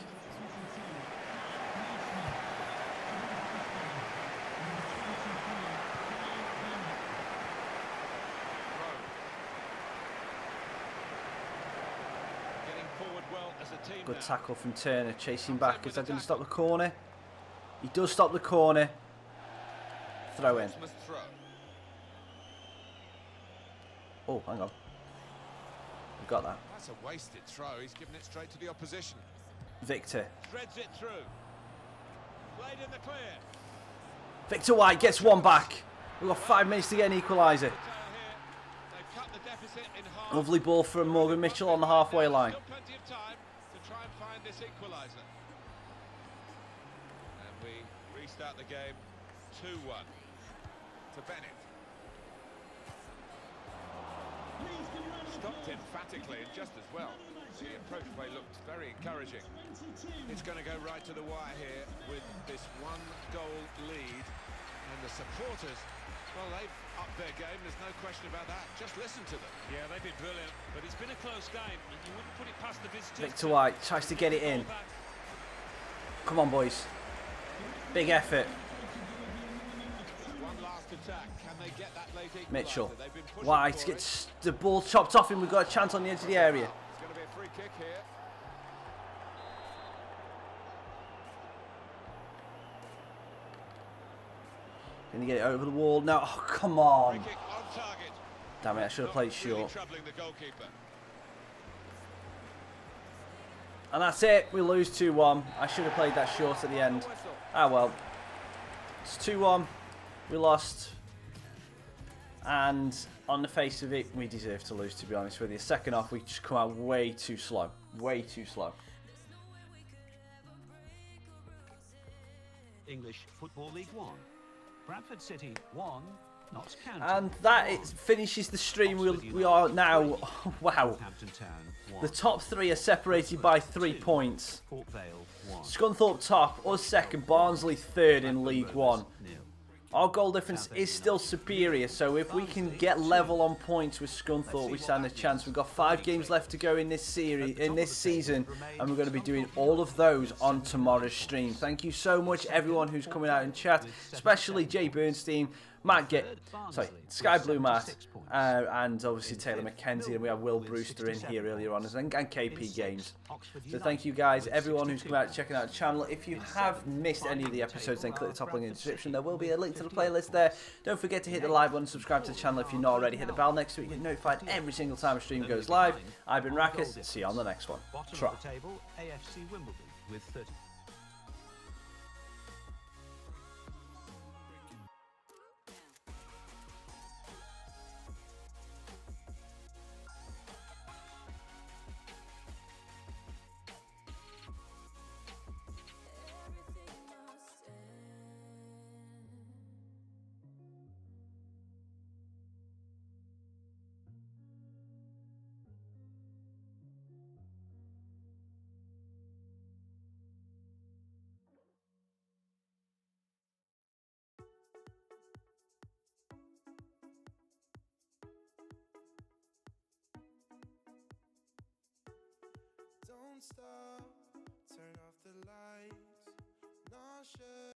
Good tackle from Turner, chasing back. Is that going to stop the corner? He does stop the corner. Throw in. Oh, hang on. We've got that. That's a wasted throw. He's given it straight to the opposition. Victor. Threads it through. Played in the clear. Victor White gets one back. We've got 5 minutes to get an equaliser. Lovely ball from Morgan Mitchell on the halfway line. Plenty of time to try and find this equaliser. And we restart the game 2-1 to Bennett. Stopped emphatically and just as well. The approach play looked very encouraging. It's going to go right to the wire here with this 1-goal lead. And the supporters, well, they've upped their game, there's no question about that. Just listen to them. Yeah, they've been brilliant, but it's been a close game, and you wouldn't put it past the visitors. Victor White tries to get it in. Come on, boys. Big effort. One last attack. Can they get that late equaliser? Mitchell. White gets the ball chopped off him. We've got a chance on the edge of the area. It's going to be a free kick here. Can he get it over the wall? No. Oh, come on. Free kick on target. Damn it, I should have played short. Really troubling the goalkeeper. And that's it. We lose 2-1. I should have played that short at the end. Ah, well. It's 2-1. We lost. And on the face of it, we deserve to lose, to be honest with you. Second half, we just come out way too slow. Way too slow. English Football League 1. Bradford City 1, Notts County. And that finishes the stream. We are now, wow. The top 3 are separated by 3 points. Port Vale 1. Scunthorpe top, us second, Barnsley third in League 1. Our goal difference is still superior, so if we can get level on points with Scunthorpe, we stand a chance. We've got 5 games left to go in this series, in this season, and we're going to be doing all of those on tomorrow's stream. Thank you so much, everyone who's coming out in chat, especially Jay Bernstein, Sky Blue Matt, and obviously Taylor McKenzie, and we have Will Brewster in here earlier on, and KP Games. So thank you guys, everyone who's come out checking out the channel. If you have missed any of the episodes, then click the top link in the description. There will be a link to the playlist there. Don't forget to hit the like button, subscribe to the channel if you're not already. Hit the bell next to it, you get notified every single time a stream goes live. I've been Raccas. See you on the next one. Bottom of the table, AFC Wimbledon with 30. Don't stop, turn off the lights, not sure.